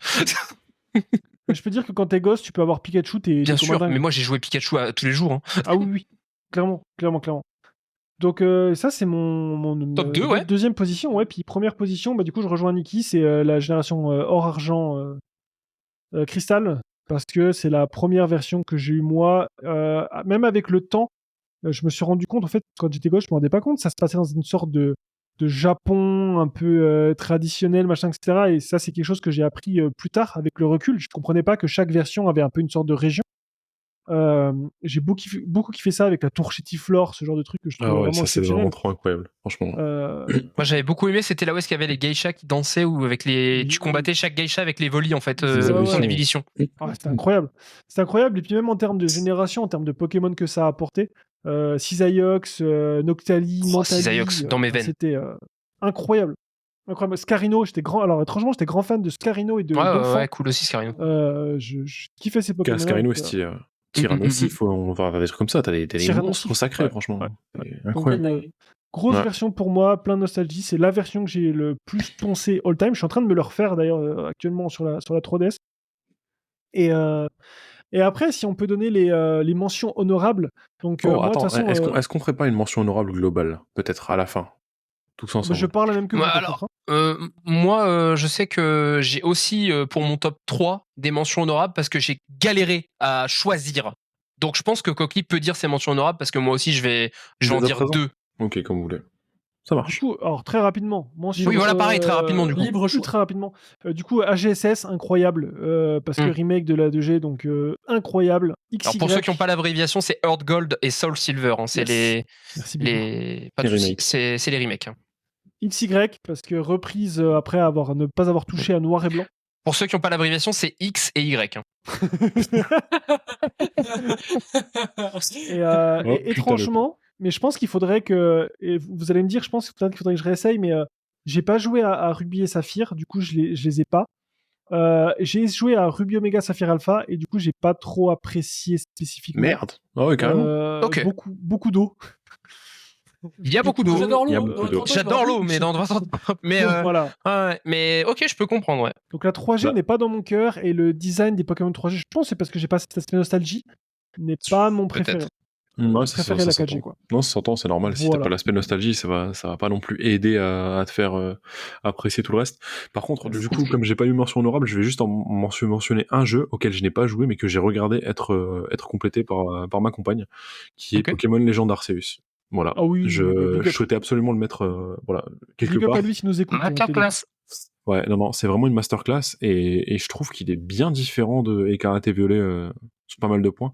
Je peux dire que quand t'es gosse, tu peux avoir Pikachu. Bien sûr, mais moi j'ai joué Pikachu tous les jours. Hein. Ah oui, clairement. Donc ça c'est mon top 2, ouais. 2e position, ouais. Puis 1re position, du coup je rejoins Niki, c'est la génération or argent cristal. Parce que c'est la première version que j'ai eue moi. Même avec le temps, je me suis rendu compte, en fait, quand j'étais gosse, je me rendais pas compte. Ça se passait dans une sorte de Japon un peu traditionnel, machin, etc. Et ça, c'est quelque chose que j'ai appris plus tard avec le recul. Je comprenais pas que chaque version avait un peu une sorte de région. J'ai beaucoup kiffé ça avec la tour Chétiflore, ce genre de truc que je trouve vraiment ça c'est vraiment trop incroyable, franchement. Moi j'avais beaucoup aimé, c'était là où est-ce qu'il y avait les geishas qui dansaient ou avec tu combattais chaque geisha avec les volis en fait, son évolution. C'était incroyable. C'était incroyable, et puis même en termes de génération, en termes de Pokémon que ça a apporté, Cisaiox, Noctali, Mentali, Cisaiox dans mes veines. C'était incroyable. Scarino, j'étais grand fan de Scarino et de Donphan. Ouais, cool aussi Scarino. Je kiffais ces Pokémon. Scarino est stylé. Tyrannosif, on va avoir des trucs comme ça, t'as des monstres sacrés, franchement. Incroyable. Grosse Ouais. version pour moi, plein de nostalgie. C'est la version que j'ai le plus poncé all time. Je suis en train de me le refaire d'ailleurs actuellement sur la 3DS. Et après, si on peut donner les mentions honorables. Donc, Oh, moi, de toute attends, façon, est-ce qu'on ferait pas une mention honorable globale, peut-être à la fin, tous je ensemble? parle la même que vous, Bah, par alors, contre, hein. moi, je sais que j'ai aussi pour mon top 3 des mentions honorables parce que j'ai galéré à choisir. Donc je pense que Coquille peut dire ses mentions honorables parce que moi aussi je vais Tu en les as dire présents? 2. Ok, comme vous voulez. Ça Du marche. coup, alors très rapidement, mention, Oui, voilà, pareil, très rapidement, du coup. Libre choix. ultra rapidement. Du coup, AGSS, incroyable, parce que remake de la 2G, donc incroyable. Alors XY, pour ceux qui n'ont pas l'abréviation, c'est Earth Gold et Soul Silver. Hein. C'est yes. Merci Bibo. pas Les de souci, remakes. c'est les remakes. Hein. XY, parce que reprise après ne pas avoir touché à noir et blanc. Pour ceux qui n'ont pas l'abréviation, c'est X et Y. Hein. Et Oh, putain, étrangement, mais je pense qu'il faudrait que. Et vous allez me dire, je pense peut-être qu'il faudrait que je réessaye, mais j'ai pas joué à Ruby et Saphir, du coup je les ai pas. J'ai joué à Ruby Omega Saphir Alpha et du coup j'ai pas trop apprécié spécifiquement. Merde. Ah ouais, carrément. Ok. Beaucoup d'eau. Il y a beaucoup d'eau. J'adore Il y a l'eau. beaucoup Dans d'eau. 30 ans, J'adore je me l'eau, mais dans 300. Mais, Voilà. ouais, mais ok, je peux comprendre, ouais. Donc la 3G Bah. n'est pas dans mon cœur et le design des Pokémon 3G, je pense que c'est parce que j'ai pas cet aspect nostalgie, n'est pas mon préféré. Peut-être. Ouais, Je préférais la 4G, s'entend. quoi. Non, ça s'entend, c'est normal. Si t'as Voilà. pas l'aspect nostalgie, ça va pas non plus aider à te faire apprécier tout le reste. Par contre, du coup, comme j'ai pas eu mention honorable, je vais juste mentionner un jeu auquel je n'ai pas joué, mais que j'ai regardé être complété par ma compagne, qui est Ok. Pokémon Legend Arceus. Voilà. Ah oui, Je big up. souhaitais absolument le mettre quelque Big up part. à lui s'il nous écoute. Masterclass. Ouais, non, c'est vraiment une masterclass et je trouve qu'il est bien différent de Écarlate et Violet sur pas mal de points.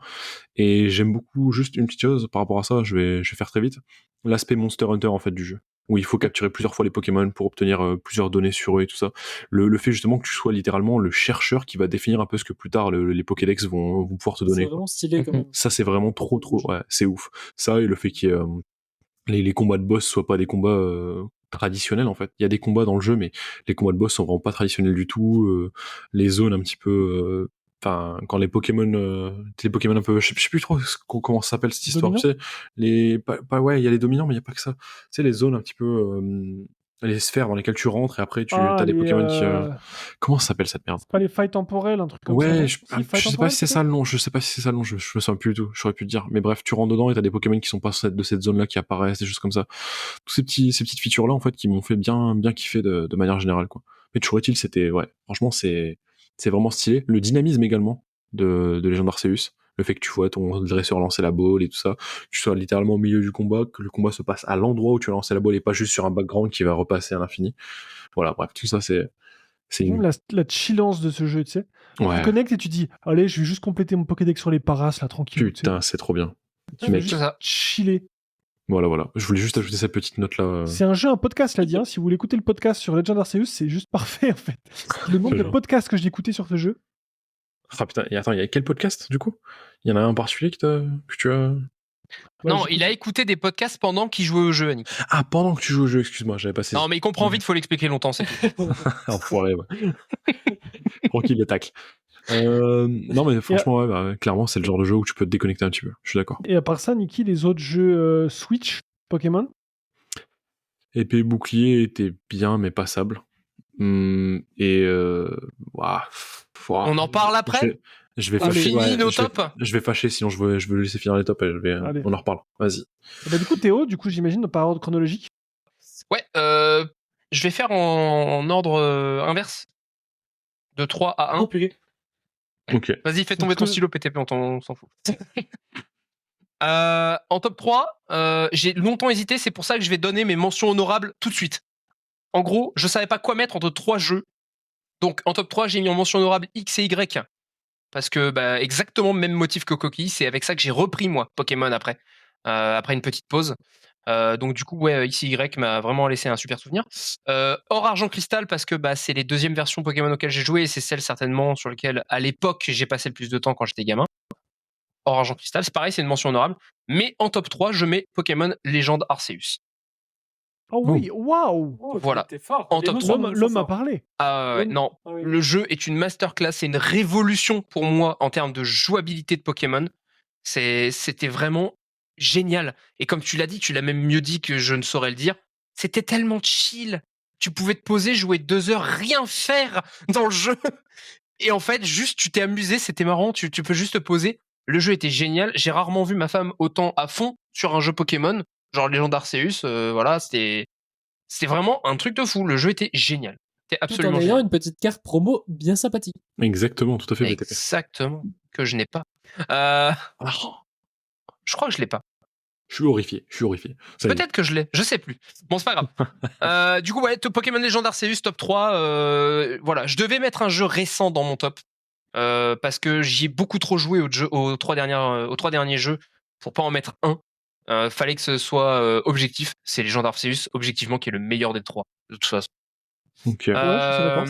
Et j'aime beaucoup juste une petite chose par rapport à ça, je vais faire très vite. L'aspect Monster Hunter en fait du jeu, où il faut capturer plusieurs fois les Pokémon pour obtenir plusieurs données sur eux et tout ça. Le fait justement que tu sois littéralement le chercheur qui va définir un peu ce que plus tard les Pokédex vont pouvoir te donner. C'est vraiment stylé quand même. Ça c'est vraiment trop, ouais, c'est ouf. Ça et le fait qu'il y ait les combats de boss soient pas des combats traditionnels en fait. Il y a des combats dans le jeu, mais les combats de boss sont vraiment pas traditionnels du tout. Les zones un petit peu, enfin quand les Pokémon un peu, je sais plus trop comment ça s'appelle cette histoire. Tu sais, ouais, il y a les dominants, mais il y a pas que ça. Tu sais les zones un petit peu, les sphères dans lesquelles tu rentres et après tu as des Pokémon qui. Comment ça s'appelle cette merde? C'est pas les failles temporelles, un truc comme ça. Ouais, non je failles sais pas si c'est temporelles, ça le nom, je me souviens plus du tout, j'aurais pu te dire. Mais bref, tu rentres dedans et t'as des Pokémon qui sont pas de cette zone-là qui apparaissent, des choses comme ça. Tous ces petites features-là, en fait, qui m'ont fait bien kiffer de manière générale, quoi. Mais toujours est-il, c'était, ouais, franchement, c'est vraiment stylé. Le dynamisme également de Legend Arceus. Le fait que tu vois ton dresseur lancer la balle et tout ça, que tu sois littéralement au milieu du combat, que le combat se passe à l'endroit où tu as lancé la balle et pas juste sur un background qui va repasser à l'infini. Voilà, bref, tout ça, c'est Même une... la chillance de ce jeu, tu sais. Ouais. Tu connectes et tu dis, allez, je vais juste compléter mon Pokédex sur les paras, là, tranquille. Putain, c'est trop bien. Tu vas Mec. juste ça. chiller. Voilà. Je voulais juste ajouter cette petite note-là. C'est un jeu, un podcast, l'a dit. Hein. Si vous voulez écouter le podcast sur Legend Arceus, c'est juste parfait, en fait. Le nombre de Genre. podcasts que j'ai écouté sur ce jeu. Ah putain, et attends, il y a quel podcast, du coup? Il y en a un en particulier que tu as... Ouais, Non, il a écouté des podcasts pendant qu'il jouait au jeu, Annie. Ah, pendant que tu joues au jeu, excuse-moi, j'avais passé... Non, mais il comprend vite, faut l'expliquer longtemps, c'est tout. Enfoiré, ouais. Tranquille, le tacle. Non, mais franchement, ouais, bah, clairement, c'est le genre de jeu où tu peux te déconnecter un petit peu. Je suis d'accord. Et à part ça, Niki, les autres jeux Switch Pokémon? Épée et bouclier était bien, mais passable. On en parle après? Je vais On fâcher. finit nos tops? Je vais fâcher, sinon je veux laisser finir les tops et on en reparle. Vas-y. Bah, du coup, Théo, j'imagine, par ordre chronologique. Ouais, je vais faire en ordre inverse. De 3 à 1. Oh, purée. Ok. Vas-y, fais tomber ton stylo PTP, on s'en fout. En top 3, j'ai longtemps hésité, c'est pour ça que je vais donner mes mentions honorables tout de suite. En gros, je savais pas quoi mettre entre 3 jeux. Donc en top 3, j'ai mis en mention honorable X et Y. Parce que exactement le même motif que Coquille, c'est avec ça que j'ai repris moi Pokémon après une petite pause. Donc du coup, ouais, X et Y m'a vraiment laissé un super souvenir. Or Argent Cristal, parce que c'est les deuxièmes versions Pokémon auxquelles j'ai joué et c'est celle certainement sur laquelle à l'époque j'ai passé le plus de temps quand j'étais gamin. Or Argent Cristal, c'est pareil, c'est une mention honorable. Mais en top 3, je mets Pokémon Légende Arceus. Oh oui, waouh! Voilà. T'es fort. En top 3, L'homme a parlé. Non, oui. le jeu est une masterclass, c'est une révolution pour moi en termes de jouabilité de Pokémon. C'était vraiment génial. Et comme tu l'as dit, tu l'as même mieux dit que je ne saurais le dire, c'était tellement chill. Tu pouvais te poser, jouer 2 heures, rien faire dans le jeu. Et en fait, juste, tu t'es amusé, c'était marrant, tu peux juste te poser. Le jeu était génial. J'ai rarement vu ma femme autant à fond sur un jeu Pokémon, genre Légende d'Arceus. Voilà, c'était vraiment un truc de fou. Le jeu était génial. C'était Tout absolument en ayant génial. une petite carte promo bien sympathique. Exactement, tout à fait, BTP. Exactement. Que je n'ai pas. Je crois que je l'ai pas. Je suis horrifié. Ça y est. Peut-être que je l'ai, je sais plus. Bon, c'est pas grave. Du coup, ouais, Pokémon Legend Arceus top 3. Voilà, je devais mettre un jeu récent dans mon top. Parce que j'y ai beaucoup trop joué aux 3 derniers jeux pour pas en mettre un. Fallait que ce soit objectif. C'est Legend Arceus, objectivement, qui est le meilleur des 3, de toute façon. Ok. Ouais, je suis d'accord.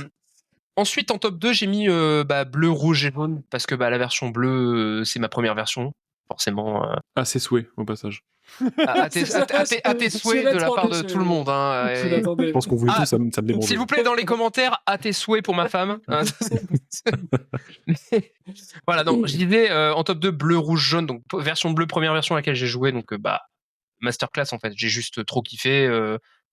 Ensuite, en top 2, j'ai mis bleu, rouge et jaune, parce que la version bleue, c'est ma première version. Forcément, Ah, c'est souhait, au passage. à tes souhaits de la part de tout le monde. Hein, Je et- l'attendais. Je pense qu'on voulait Ah, tous, ça me démangeait. S'il vous plaît, dans les commentaires, à tes souhaits pour ma femme. Hein. Voilà, donc je disais en top 2, bleu, rouge, jaune, donc version bleue, première version à laquelle j'ai joué, donc masterclass en fait, j'ai juste trop kiffé.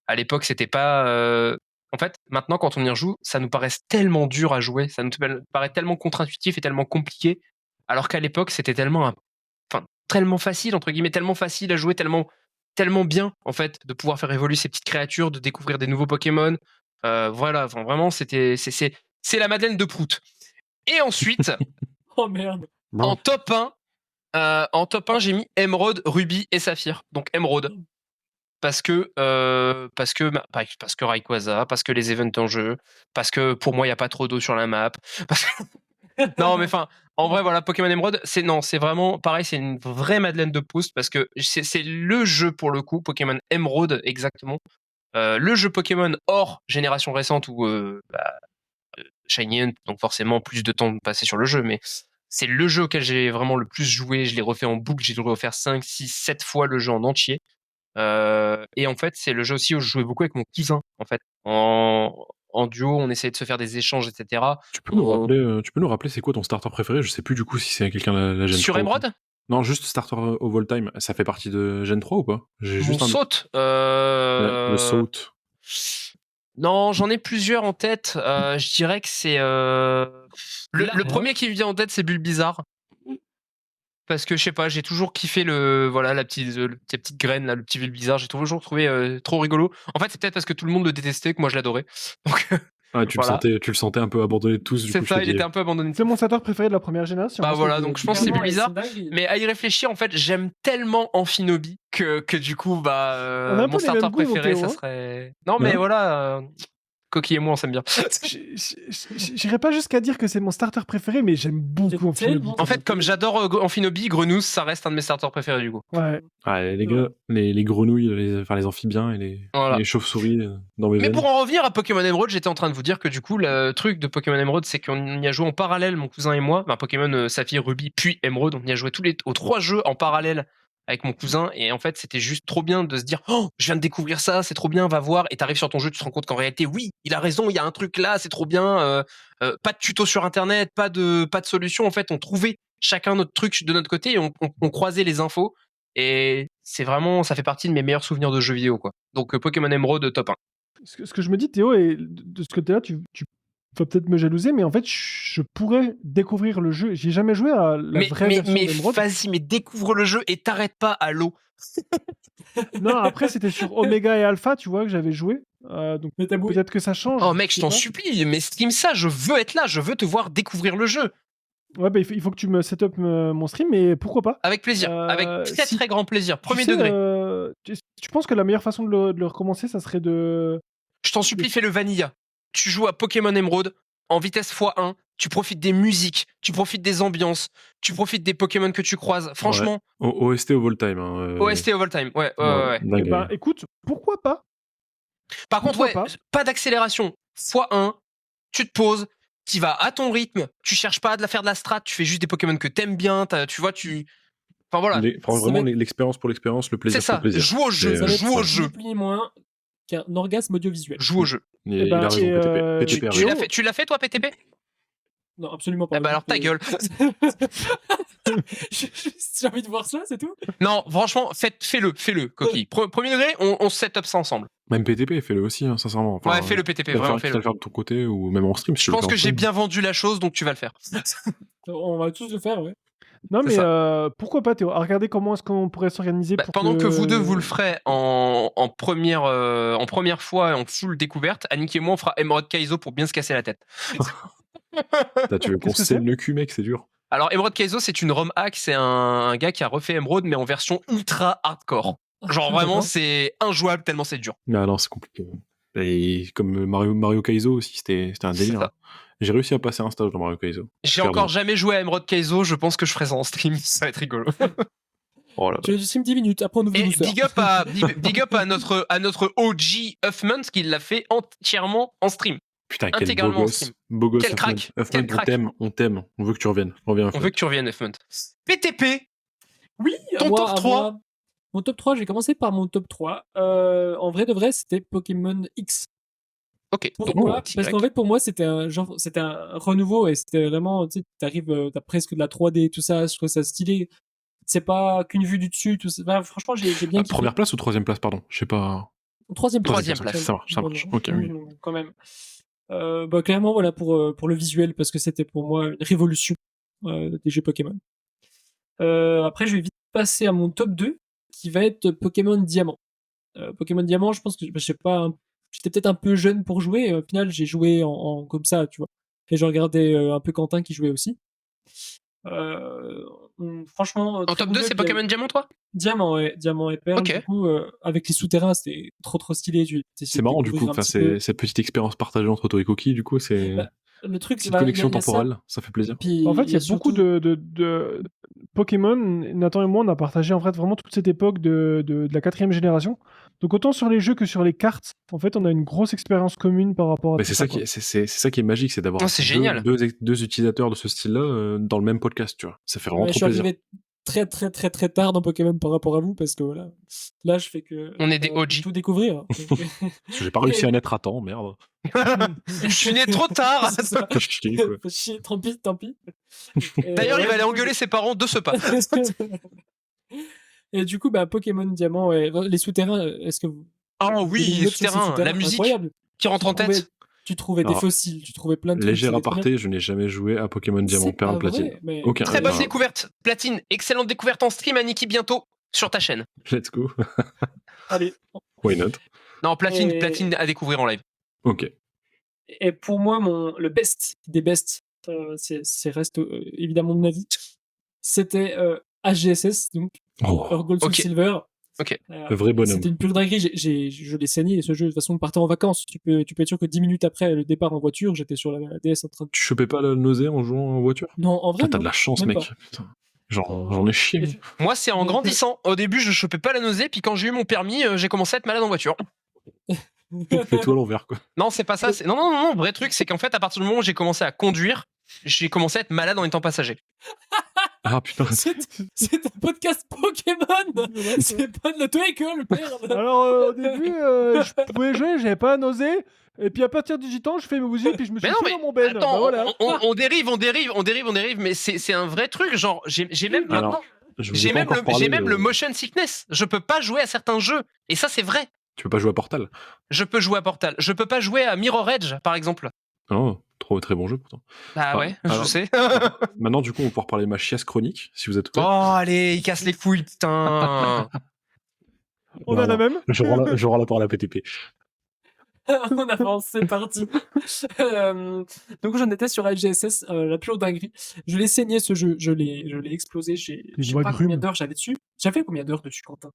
À l'époque, c'était pas. En fait, maintenant, quand on y rejoue, ça nous paraît tellement dur à jouer, ça nous paraît tellement contre-intuitif et tellement compliqué, alors qu'à l'époque, c'était tellement tellement facile, entre guillemets, tellement facile à jouer, tellement bien, en fait, de pouvoir faire évoluer ces petites créatures, de découvrir des nouveaux Pokémon. Voilà, vraiment, c'est la Madeleine de Prout. Et ensuite, Oh merde. en top 1, j'ai mis Émeraude, Ruby et Saphir. Donc Émeraude. Parce que Rayquaza, parce que les events en jeu, parce que pour moi, il n'y a pas trop d'eau sur la map. Non, mais enfin, en vrai, voilà, Pokémon Emerald, c'est vraiment pareil, c'est une vraie Madeleine de Proust parce que c'est le jeu pour le coup, Pokémon Emerald, exactement. Le jeu Pokémon hors génération récente où Shiny Hunt, donc forcément plus de temps passé sur le jeu, mais c'est le jeu auquel j'ai vraiment le plus joué. Je l'ai refait en boucle, j'ai dû refaire 5, 6, 7 fois le jeu en entier. Et en fait, c'est le jeu aussi où je jouais beaucoup avec mon cousin, en fait. En duo, on essayait de se faire des échanges, etc. Tu peux nous rappeler c'est quoi ton starter préféré? Je sais plus du coup si c'est quelqu'un la Gen Sur 3 ou pas. Emerald, Non, juste starter of all time. Ça fait partie de Gen 3 ou pas? J'ai mon juste un. saute. Ouais, le saut. Non, j'en ai plusieurs en tête. Je dirais que c'est le premier qui me vient en tête, c'est Bulbizarre. Parce que je sais pas, j'ai toujours kiffé la petite graine là, le petit Bulbizarre. J'ai toujours trouvé trop rigolo. En fait, c'est peut-être parce que tout le monde le détestait que moi je l'adorais. Donc Ah, tu voilà. le sentais un peu abandonné de tous. Du C'est coup, ça, il était un peu abandonné. C'est mon starter préféré de la première génération. Bah parce voilà, que donc je pense que c'est Clairement, bizarre. ils sont dingues. Mais à y réfléchir, en fait, j'aime tellement Amphinobi que du coup, On a un peu mon les starter mêmes goûts, préféré, Théo, ça hein. serait. Non, mais Ouais. voilà, Coquille et moi, on s'aime bien. J'irai pas jusqu'à dire que c'est mon starter préféré, mais j'aime beaucoup C'est Amphinobi. tellement- En fait, comme j'adore Amphinobi, Grenousse, ça reste un de mes starters préférés du coup. Ouais. Ah, les gars, les grenouilles, les amphibiens et Voilà. les chauves-souris dans mes Mais veines. pour en revenir à Pokémon Emerald, j'étais en train de vous dire que du coup, le truc de Pokémon Emerald, c'est qu'on y a joué en parallèle, mon cousin et moi. Pokémon Saphir, Ruby, puis Emerald. On y a joué aux 3 jeux en parallèle avec mon cousin. Et en fait, c'était juste trop bien de se dire, oh, je viens de découvrir ça, c'est trop bien, va voir. Et t'arrives sur ton jeu, tu te rends compte qu'en réalité, oui, il a raison, il y a un truc là, c'est trop bien. Pas de tuto sur Internet, pas de solution. En fait, on trouvait chacun notre truc de notre côté et on croisait les infos. Et c'est vraiment, ça fait partie de mes meilleurs souvenirs de jeux vidéo, quoi. Donc Pokémon Emerald, top 1. Ce que je me dis, Théo, et de ce côté-là, tu vas peut-être me jalouser, mais en fait, je pourrais découvrir le jeu. J'ai jamais joué à la vraie version d'Emerald. Vas-y, mais découvre le jeu et t'arrête pas à l'eau. Non, après, c'était sur Omega et Alpha, tu vois, que j'avais joué. Donc Mais t'as beau- peut-être que ça change. Oh mec, je sais t'en pas. supplie, mais stream ça, je veux être là, je veux te voir découvrir le jeu. Ouais, bah, il faut que tu me set up mon stream, mais pourquoi pas. Avec plaisir, avec très si- très grand plaisir, premier Tu sais, degré. tu penses que la meilleure façon de le recommencer, ça serait de. Je t'en supplie, fais le vanilla. Tu joues à Pokémon Emerald en vitesse x1, tu profites des musiques, tu profites des ambiances, tu profites des Pokémon que tu croises. Franchement, OST of all time. Hein, OST of all time, ouais. Eh dingue. ben, écoute, pourquoi pas. Par contre, Pourquoi ouais, pas d'accélération. x1, tu te poses, tu vas à ton rythme, tu cherches pas à faire de la strat, tu fais juste des Pokémon que t'aimes bien, tu vois, Enfin voilà, Vraiment l'expérience pour l'expérience, le plaisir c'est ça, pour le plaisir. joue au jeu, Et, joue au jeu, Ni plus ni moins qu'un orgasme audiovisuel. joue au jeu. Il Eh ben, a raison, et, PTP. Tu l'as fait toi, PTP? Non, absolument pas. Ah bah alors ta gueule. J'ai envie de voir ça, c'est tout. Non, franchement, fais-le, Coquille. Premier degré, on se set up ça ensemble. Même PTP, fais-le aussi, hein, sincèrement. Enfin, Ouais, fais le PTP, vraiment, quitte à fais-le. le faire de ton côté ou même en stream. Si Je pense que j'ai bien vendu la chose, donc tu vas le faire. On va tous le faire, ouais. Non, C'est mais pourquoi pas, Théo? À regarder comment est-ce qu'on pourrait s'organiser pour Pendant que vous deux, vous le ferez en première fois et en full découverte, Annick et moi, on fera Emerald Kaizo pour bien se casser la tête. Là, tu veux qu'on Qu'est-ce que scelle c'est le cul, mec, c'est dur. Alors, Emerald Kaizo, c'est une ROM hack, c'est un gars qui a refait Emerald, mais en version ultra hardcore. Genre vraiment, D'accord. c'est injouable tellement c'est dur. Ah non, c'est compliqué. Et comme Mario Kaizo aussi, c'était un C'est délire. ça. Hein. J'ai réussi à passer un stage dans Mario Kaizo. J'ai Clairement. encore jamais joué à Emerald Kaizo, je pense que je ferai ça en stream, ça va être rigolo. Oh là là. Je stream 10 minutes, après on ouvre Et le booster. big up à notre OG Huffman, qui l'a fait entièrement en stream. Putain, quel beau Intégralement en gosse. stream. Beau gosse, Quel Huffman. crack. Huffman, Quel crack. on t'aime. On veut que tu reviennes. Reviens, On Huffman. veut que tu reviennes, Huffman. PTP, Oui, Ton moi, top à 3. moi, mon top 3, j'ai commencé par mon top 3. En vrai de vrai, c'était Pokémon X. ok. Pourquoi petit Parce grec. qu'en fait, pour moi, c'était un renouveau et c'était vraiment, tu sais, t'arrives, t'as presque de la 3D, tout ça, je trouve ça stylé. C'est pas qu'une vue du dessus, tout ça. Enfin, franchement, j'ai bien Ah, kiffé. première place ou troisième place, pardon. Je sais pas. Troisième place. Troisième place. Ça marche. Ok, oui. Quand même. Bah, clairement, voilà, pour le visuel, parce que c'était pour moi une révolution des jeux Pokémon. Après, je vais vite passer à mon top 2, qui va être Pokémon Diamant. Pokémon Diamant, je pense que je sais pas, j'étais peut-être un peu jeune pour jouer, et au final, j'ai joué en comme ça, tu vois. Et je regardais un peu Quentin qui jouait aussi. Franchement, En très top bon 2, jeu, c'est puis, Pokémon Diamant, toi Diamant, ouais, Diamant et Perle. Ok. Du coup, avec les souterrains, c'était trop stylé. C'est marrant, du coup. Enfin, c'est cette petite expérience partagée entre toi et Coquille, du coup, c'est. Bah, le truc, Petite bah, connexion y a ça. temporelle, ça fait plaisir. Puis, En fait, il y a beaucoup surtout- de Pokémon. Nathan et moi, on a partagé en fait vraiment toute cette époque de la 4e génération. Donc autant sur les jeux que sur les cartes, en fait, on a une grosse expérience commune par rapport à Mais tout c'est ça. ça, c'est ça qui est magique, c'est d'avoir Oh, c'est génial. deux utilisateurs de ce style-là dans le même podcast, tu vois. Ça fait vraiment Ouais, je trop suis plaisir. arrivé très tard dans Pokémon par rapport à vous parce que voilà, là je fais que On est des OG. tout découvrir. Parce que j'ai pas réussi à naître à temps, merde. Je suis né trop tard. C'est ça. Faut chier, quoi. Faut chier, tant pis. Et D'ailleurs, il ouais, va aller du coup, engueuler ses parents de ce pas. Et du coup, bah, Pokémon Diamant, ouais. Les souterrains, est-ce que vous. Oh oui, Vous les notes sur ces souterrains, la musique incroyable. qui rentre en tête. Tu trouvais des Alors, fossiles, tu trouvais plein de trucs. Léger c'était trop bien. aparté, je n'ai jamais joué à Pokémon Diamant, C'est Perle, pas Platine. vrai, mais- Aucun. Très bonne Enfin, découverte. Platine, excellente découverte en stream, Aniki, bientôt sur ta chaîne. Let's go. Allez. Why not? Non, Platine, Et- Platine à découvrir en live. Ok. Et pour moi, le best des bests, c'est reste évidemment mon avis, c'était HGSS, donc Oh, Earth Gold Soul ok. Silver. Ok. le vrai bonhomme. C'était une pure dinguerie. Je l'ai saigné ce jeu. De toute façon, on partait en vacances. Tu peux être sûr que 10 minutes après le départ en voiture, j'étais sur la DS en train de. Tu chopais pas la nausée en jouant en voiture? Non, en vrai. Putain, t'as de non. la chance, Même mec. pas. Putain. J'en ai chié. Et moi. je- Moi, c'est en grandissant. Au début, je chopais pas la nausée, puis quand j'ai eu mon permis, j'ai commencé à être malade en voiture. Fais-toi à l'envers, quoi. Non, c'est pas ça. Non. Vrai truc, c'est qu'en fait, à partir du moment où j'ai commencé à conduire, j'ai commencé à être malade en étant passager. Ah putain. C'est un podcast Pokémon. C'est pas de l'auto-école, merde. Alors au début, je pouvais jouer, j'avais pas nausé. Et puis à partir du gitan, je fais mes bousies, puis je me suis Mais non, fait mais dans mon ben. attends, Bah, voilà. on dérive, mais c'est un vrai truc. Genre, j'ai même Alors, maintenant, je vous ai j'ai pas même, encore parlé j'ai même de- le motion sickness. Je peux pas jouer à certains jeux, et ça c'est vrai. Tu peux pas jouer à Portal? Je peux jouer à Portal. Je peux pas jouer à Mirror Edge, par exemple. Oh, très bon jeu pourtant. Bah Ah, ouais, alors- je sais. Maintenant, du coup, on va pouvoir parler de ma chiasse chronique, si vous êtes Oh OK. allez, il casse les couilles, putain. On a la même. Je rends la parole à PTP. On avance, c'est parti. Donc j'en étais sur LGSS, la pure dinguerie. Je l'ai saigné ce jeu, je l'ai explosé. Je Les sais doigts pas grumes. combien d'heures j'avais dessus. J'avais combien d'heures dessus, Quentin?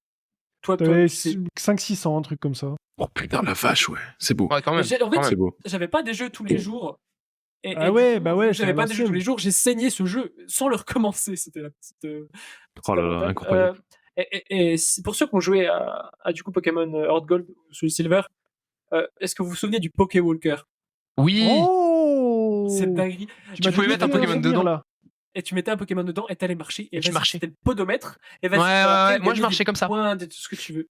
Toi, T'avais tu sais. 500-600, un truc comme ça. Oh putain, la vache, ouais. C'est beau. Ouais, quand même. En fait, quand même. C'est beau. j'avais pas des jeux tous les jours. Ah ouais, du coup, bah ouais, j'avais c'est pas des jeux l'ancienne. tous les jours. J'ai saigné ce jeu sans le recommencer. C'était la petite. Oh là là, avantage. incroyable. Et pour ceux qui ont joué à du coup Pokémon Heart Gold ou Soul Silver, est-ce que vous vous souvenez du Poké Walker? Oui. Oh C'est dinguerie. Tu pouvais mettre un Pokémon dedans. là. Et tu mettais un Pokémon dedans et t'allais marcher. Et Et tu vas-y, marchais. c'était le podomètre. Et vas-y, Ouais, tu vas après moi, je gagner marchais des comme ça. points, tout ce que tu veux.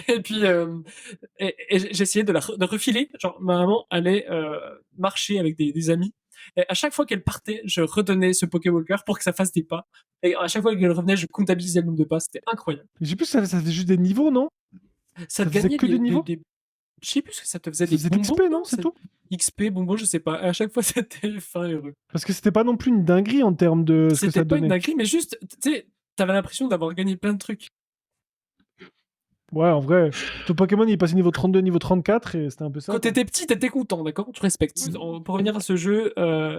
Et puis, et j'ai essayé de de refiler. Genre, ma maman allait marcher avec des amis. Et à chaque fois qu'elle partait, je redonnais ce Pokéball Card pour que ça fasse des pas. Et à chaque fois qu'elle revenait, je comptabilisais le nombre de pas. C'était incroyable. J'ai plus, ça faisait juste des niveaux, non? Ça te faisait gagnait que des niveaux je sais plus ce que ça te faisait. Ça Des faisait de bonbons, l'XP, non? C'est tout? XP, bonbons, je sais pas. À chaque fois, c'était fin heureux. Parce que c'était pas non plus une dinguerie en termes de ce que C'était ça pas une donnait. dinguerie, mais juste, tu sais, t'avais l'impression d'avoir gagné plein de trucs. Ouais, en vrai, ton Pokémon il est passé niveau 32, niveau 34 et c'était un peu ça. Quand t'étais petit, t'étais content, d'accord? Tu respectes. Pour revenir à ce jeu,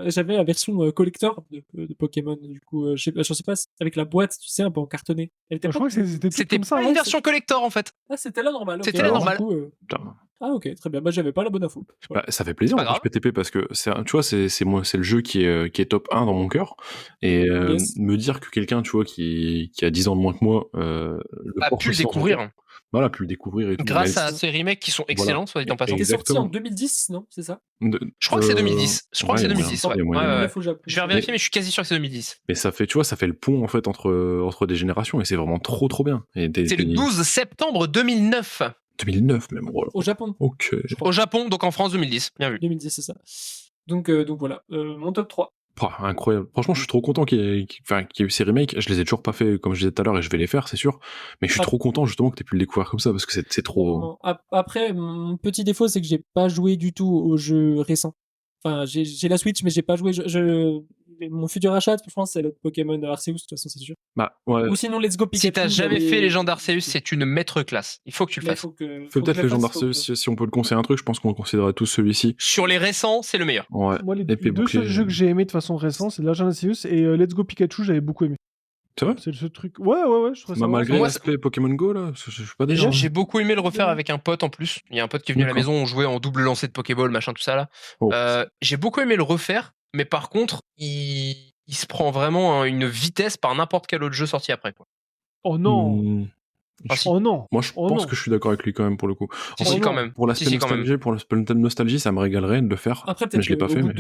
j'avais la version collector de Pokémon. Du coup, je sais pas, avec la boîte, tu sais, un peu en cartonné. Elle était Je crois que c'était tout C'était comme ça. pas hein. une version collector en fait. Ah, c'était la normale. ok. C'était la Alors, normale. du coup, Putain. Ah, ok, très bien. Bah, j'avais pas la bonne info. Bah, ça fait plaisir Pas en grave. PTP parce que tu vois, c'est le jeu qui est top 1 dans mon cœur. Et Yes. me dire que quelqu'un, tu vois, qui a 10 ans de moins que moi, le A porte pu le aussi dans son découvrir cœur. Voilà, pu le découvrir et tout. grâce Mais à ces remakes qui sont Voilà. excellents, soit dit en passant. Il est sorti Exactement. en 2010, non? C'est ça? Je crois que c'est 2010. Je crois que c'est 2010. Ouais. il y a moyen. Ouais, ouais. 2009 au Japon. Je vais vérifier, mais je suis quasi sûr que c'est 2010. Mais ça fait, tu vois, ça fait le pont en fait entre des générations et c'est vraiment trop bien. Et C'est le 12 septembre 2009 2009 même. Voilà. Au Japon, Ok. je crois. au Japon, donc en France 2010. Bien vu. 2010, c'est ça. Donc voilà, mon top 3. Incroyable. Franchement, je suis trop content qu'il y ait eu ces remakes. Je les ai toujours pas fait, comme je disais tout à l'heure, et je vais les faire, c'est sûr. Mais je suis Ah. trop content justement que t'aies pu le découvrir comme ça parce que c'est trop. Non. Après, mon petit défaut, c'est que j'ai pas joué du tout aux jeux récents. Enfin, j'ai la Switch, mais j'ai pas joué. Mon futur achat, je pense, c'est le Pokémon Arceus, de toute façon, c'est sûr. Bah ouais. Ou sinon, Let's Go Pikachu. Si t'as jamais mais- fait Légende d'Arceus, c'est une maître classe. Il faut que tu le mais fasses. faut Peut-être que je les le gens fasse, faut d'Arceus, si on peut le conseiller un truc, je pense qu'on considérerait tous celui-ci. Sur les récents, c'est le meilleur. Ouais. Moi, les Épée deux bouclier. seuls jeux que j'ai aimé de façon récente, c'est Legend Arceus et Let's Go Pikachu, j'avais beaucoup aimé. C'est vrai. C'est ce truc. Ouais, je trouve ça. Malgré Moi, l'aspect Pokémon Go là, je suis pas déjà. J'ai beaucoup aimé le refaire avec un pote en plus. Il y a un pote qui est venu à la D'accord. maison, on jouait en double lancé de Pokéball, machin, tout ça là. Oh. J'ai beaucoup aimé le refaire, mais par contre, il se prend vraiment une vitesse par n'importe quel autre jeu sorti après. Quoi. Oh non. Hmm. Ah, si. Oh non. Moi, je Oh pense non. que je suis d'accord avec lui quand même pour le coup. Si, Oh si, non. quand même. Pour l'aspect Si, si, quand même. nostalgie, pour l'aspect nostalgie, ça me régalerait de le faire. Après, mais peut-être je l'ai pas fait. Mais...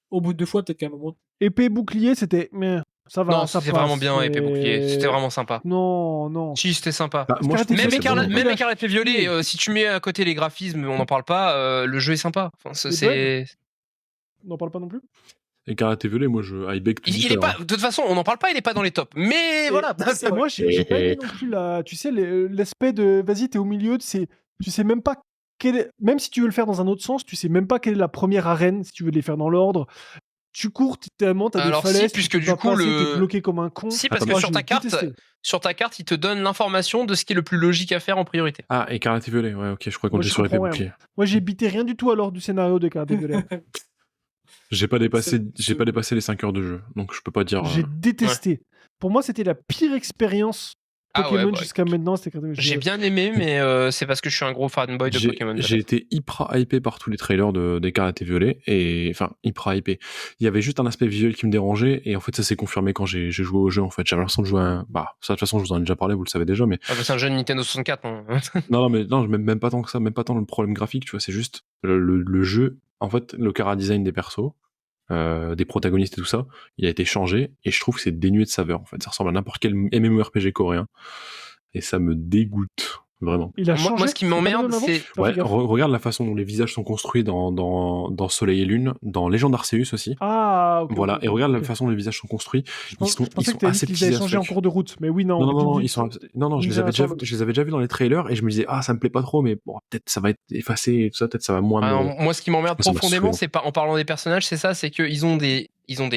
au bout de 2 fois, peut-être qu'à un moment. Épée bouclier, c'était. Mais ça va. Non, ça c'était passe, vraiment bien, mais- épée bouclier. C'était vraiment sympa. Non. Si, c'était sympa. Bah, moi, je Même trouve Même que c'est Écarlate, vraiment- même Écarlate et Violet, si tu mets à côté les graphismes, on n'en parle pas, le jeu est sympa. Enfin, c'est... On n'en parle pas non plus. Écarlate et Violet, moi, I beg to Il differ, est pas, hein. de toute façon, on n'en parle pas, il est pas dans les tops. Mais voilà, Et moi, j'ai pas aimé non plus tu sais, l'aspect de vas-y, t'es au milieu, tu sais même pas même si tu veux le faire dans un autre sens, tu sais même pas quelle est la première arène, si tu veux les faire dans l'ordre. Tu cours, tellement t'as des Alors, si, falaises, puisque tu peux du pas coup, passer, le- t'es bloqué comme un con. Si, parce que Moi, sur j'ai ta carte, détesté. il te donne l'information de ce qui est le plus logique à faire en priorité. Ah, Écarlate et Violet, ouais, ok, je crois qu'on Moi, était je sur épée comprends rien. bouclier. Moi, j'ai bité rien du tout à l'ordre du scénario de Carte Violet. J'ai pas dépassé les 5 heures de jeu, donc je peux pas dire. J'ai détesté. Pour moi, c'était la pire expérience Ah ouais, Pokémon bah, jusqu'à maintenant. C'était Carte Violet. J'ai bien aimé, mais c'est parce que je suis un gros fanboy de Pokémon. J'ai été hyper hypé par tous les trailers d'Écarlate et Violet, et enfin hyper hypé. Il y avait juste un aspect visuel qui me dérangeait, et en fait ça s'est confirmé quand j'ai joué au jeu. En fait, j'avais l'impression de jouer à ça de toute façon je vous en ai déjà parlé, vous le savez déjà, mais Ah bah, c'est un jeu de Nintendo 64. Hein. non, même pas tant que ça, même pas tant le problème graphique, tu vois, c'est juste le jeu. En fait, le chara-design des persos, des protagonistes et tout ça, il a été changé, et je trouve que c'est dénué de saveur. En fait, ça ressemble à n'importe quel MMORPG coréen, et ça me dégoûte vraiment. Il a changé. Moi, ce qui m'emmerde, c'est... Ouais, regarde la façon dont les visages sont construits dans Soleil et Lune, dans Légende d'Arceus aussi. Ah, ok. Voilà, ok, et regarde ok. la façon dont les visages sont construits. Je Ils sont pensais que t'avais dit qu'ils aseptisés avaient à ce changé en truc. cours de route, mais oui, non. Non, vite, je les avais déjà vus dans les trailers, et je me disais, ça me plaît pas trop, mais bon, peut-être ça va être effacé et tout ça, peut-être ça va moins Ah me... non, moi, ce qui m'emmerde Ça m'a profondément, saoulé. c'est pas en parlant des personnages, c'est ça, c'est qu'ils ont des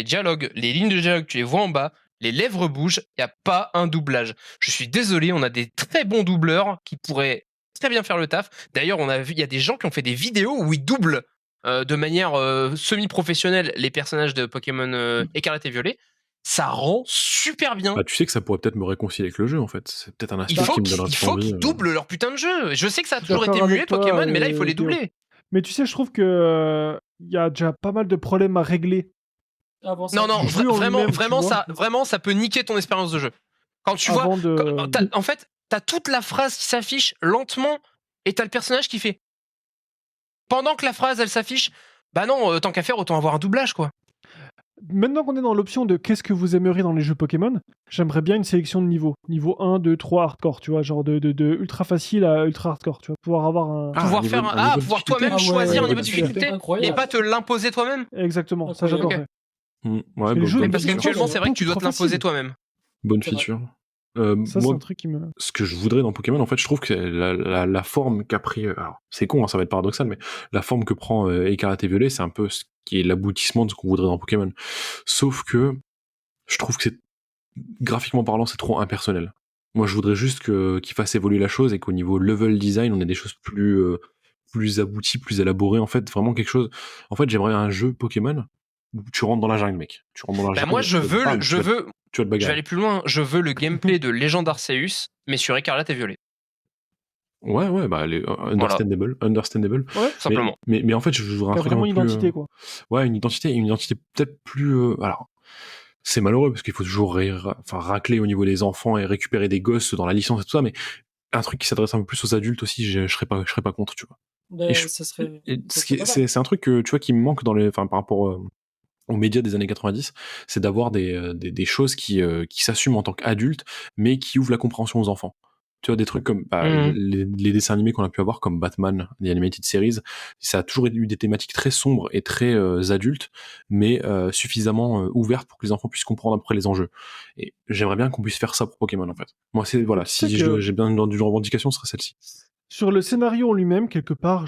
dialogues, les lignes de dialogue, tu les vois en bas, les lèvres bougent, il y a pas un doublage. Je suis désolé, on a des très bons doubleurs qui pourraient très bien faire le taf. D'ailleurs, on a vu, il y a des gens qui ont fait des vidéos où ils doublent de manière semi-professionnelle les personnages de Pokémon Écarlate et Violet. Ça rend super bien. Bah, tu sais que ça pourrait peut-être me réconcilier avec le jeu, en fait. C'est peut-être un aspect Il faut qui me donnerait qu'ils doublent leur putain de jeu. Je sais que ça a toujours D'accord été muet avec toi, Pokémon, mais là, il faut les Théo. doubler. Mais tu sais, je trouve que il y a déjà pas mal de problèmes à régler. Avant ça, Non, Le jeu en vraiment, lui-même, tu vois. vraiment, ça peut niquer ton expérience de jeu. Quand tu vois, Avant de. en fait, t'as toute la phrase qui s'affiche lentement et t'as le personnage qui fait. Pendant que la phrase, elle s'affiche, bah non, tant qu'à faire, autant avoir un doublage, quoi. Maintenant qu'on est dans l'option de qu'est-ce que vous aimeriez dans les jeux Pokémon, j'aimerais bien une sélection de niveaux. Niveau 1, 2, 3 hardcore, tu vois, genre de ultra facile à ultra hardcore, tu vois, pouvoir avoir un... Pouvoir niveau- faire un niveau de pouvoir difficulté. toi-même choisir un niveau de c'est difficulté et incroyable. pas te l'imposer toi-même. Exactement, ça Incroyable. j'adorerais. Ouais, que les bah, jeux- Mais bonne, parce je pense qu'actuellement, que c'est vrai que tu dois te trop l'imposer facile. toi-même. bonne C'est vrai. feature. Ça, c'est Moi, un truc qui me... ce que je voudrais dans Pokémon, en fait, je trouve que la forme qu'a pris, alors c'est con, hein, ça va être paradoxal, mais la forme que prend Écarlate et Violet, c'est un peu ce qui est l'aboutissement de ce qu'on voudrait dans Pokémon. Sauf que je trouve que graphiquement parlant, c'est trop impersonnel. Moi, je voudrais juste qu'il fasse évoluer la chose et qu'au niveau level design, on ait des choses plus abouties, plus élaborées. En fait, vraiment quelque chose. En fait, j'aimerais un jeu Pokémon où tu rentres dans la jungle, mec. Tu rentres dans la Bah jungle. moi, je veux, bam, je tu vas veux, te je vais bagarrer. aller plus loin. Je veux le gameplay de Légende Arceus, mais sur Écarlate et Violet. Ouais, bah, understandable. Ouais, Simplement. Mais en fait, je voudrais un t'as truc vraiment un une peu plus, identité, quoi. ouais, une identité peut-être plus. Alors, c'est malheureux parce qu'il faut toujours racler au niveau des enfants et récupérer des gosses dans la licence et tout ça, mais un truc qui s'adresse un peu plus aux adultes aussi, je serais pas contre, tu vois. Ben, Et je- ça serait. Et ça serait pas mal. c'est un truc que, tu vois, qui me manque par rapport aux médias des années 90, c'est d'avoir des choses qui s'assument en tant qu'adultes, mais qui ouvrent la compréhension aux enfants. Tu vois, des trucs comme Mhm. les dessins animés qu'on a pu avoir, comme Batman, les Animated Series, ça a toujours eu des thématiques très sombres et très adultes, mais suffisamment ouvertes pour que les enfants puissent comprendre après les enjeux. Et j'aimerais bien qu'on puisse faire ça pour Pokémon, en fait. Moi, voilà, Tu sais si que- j'ai bien une revendication, ce serait celle-ci. Sur le scénario en lui-même, quelque part,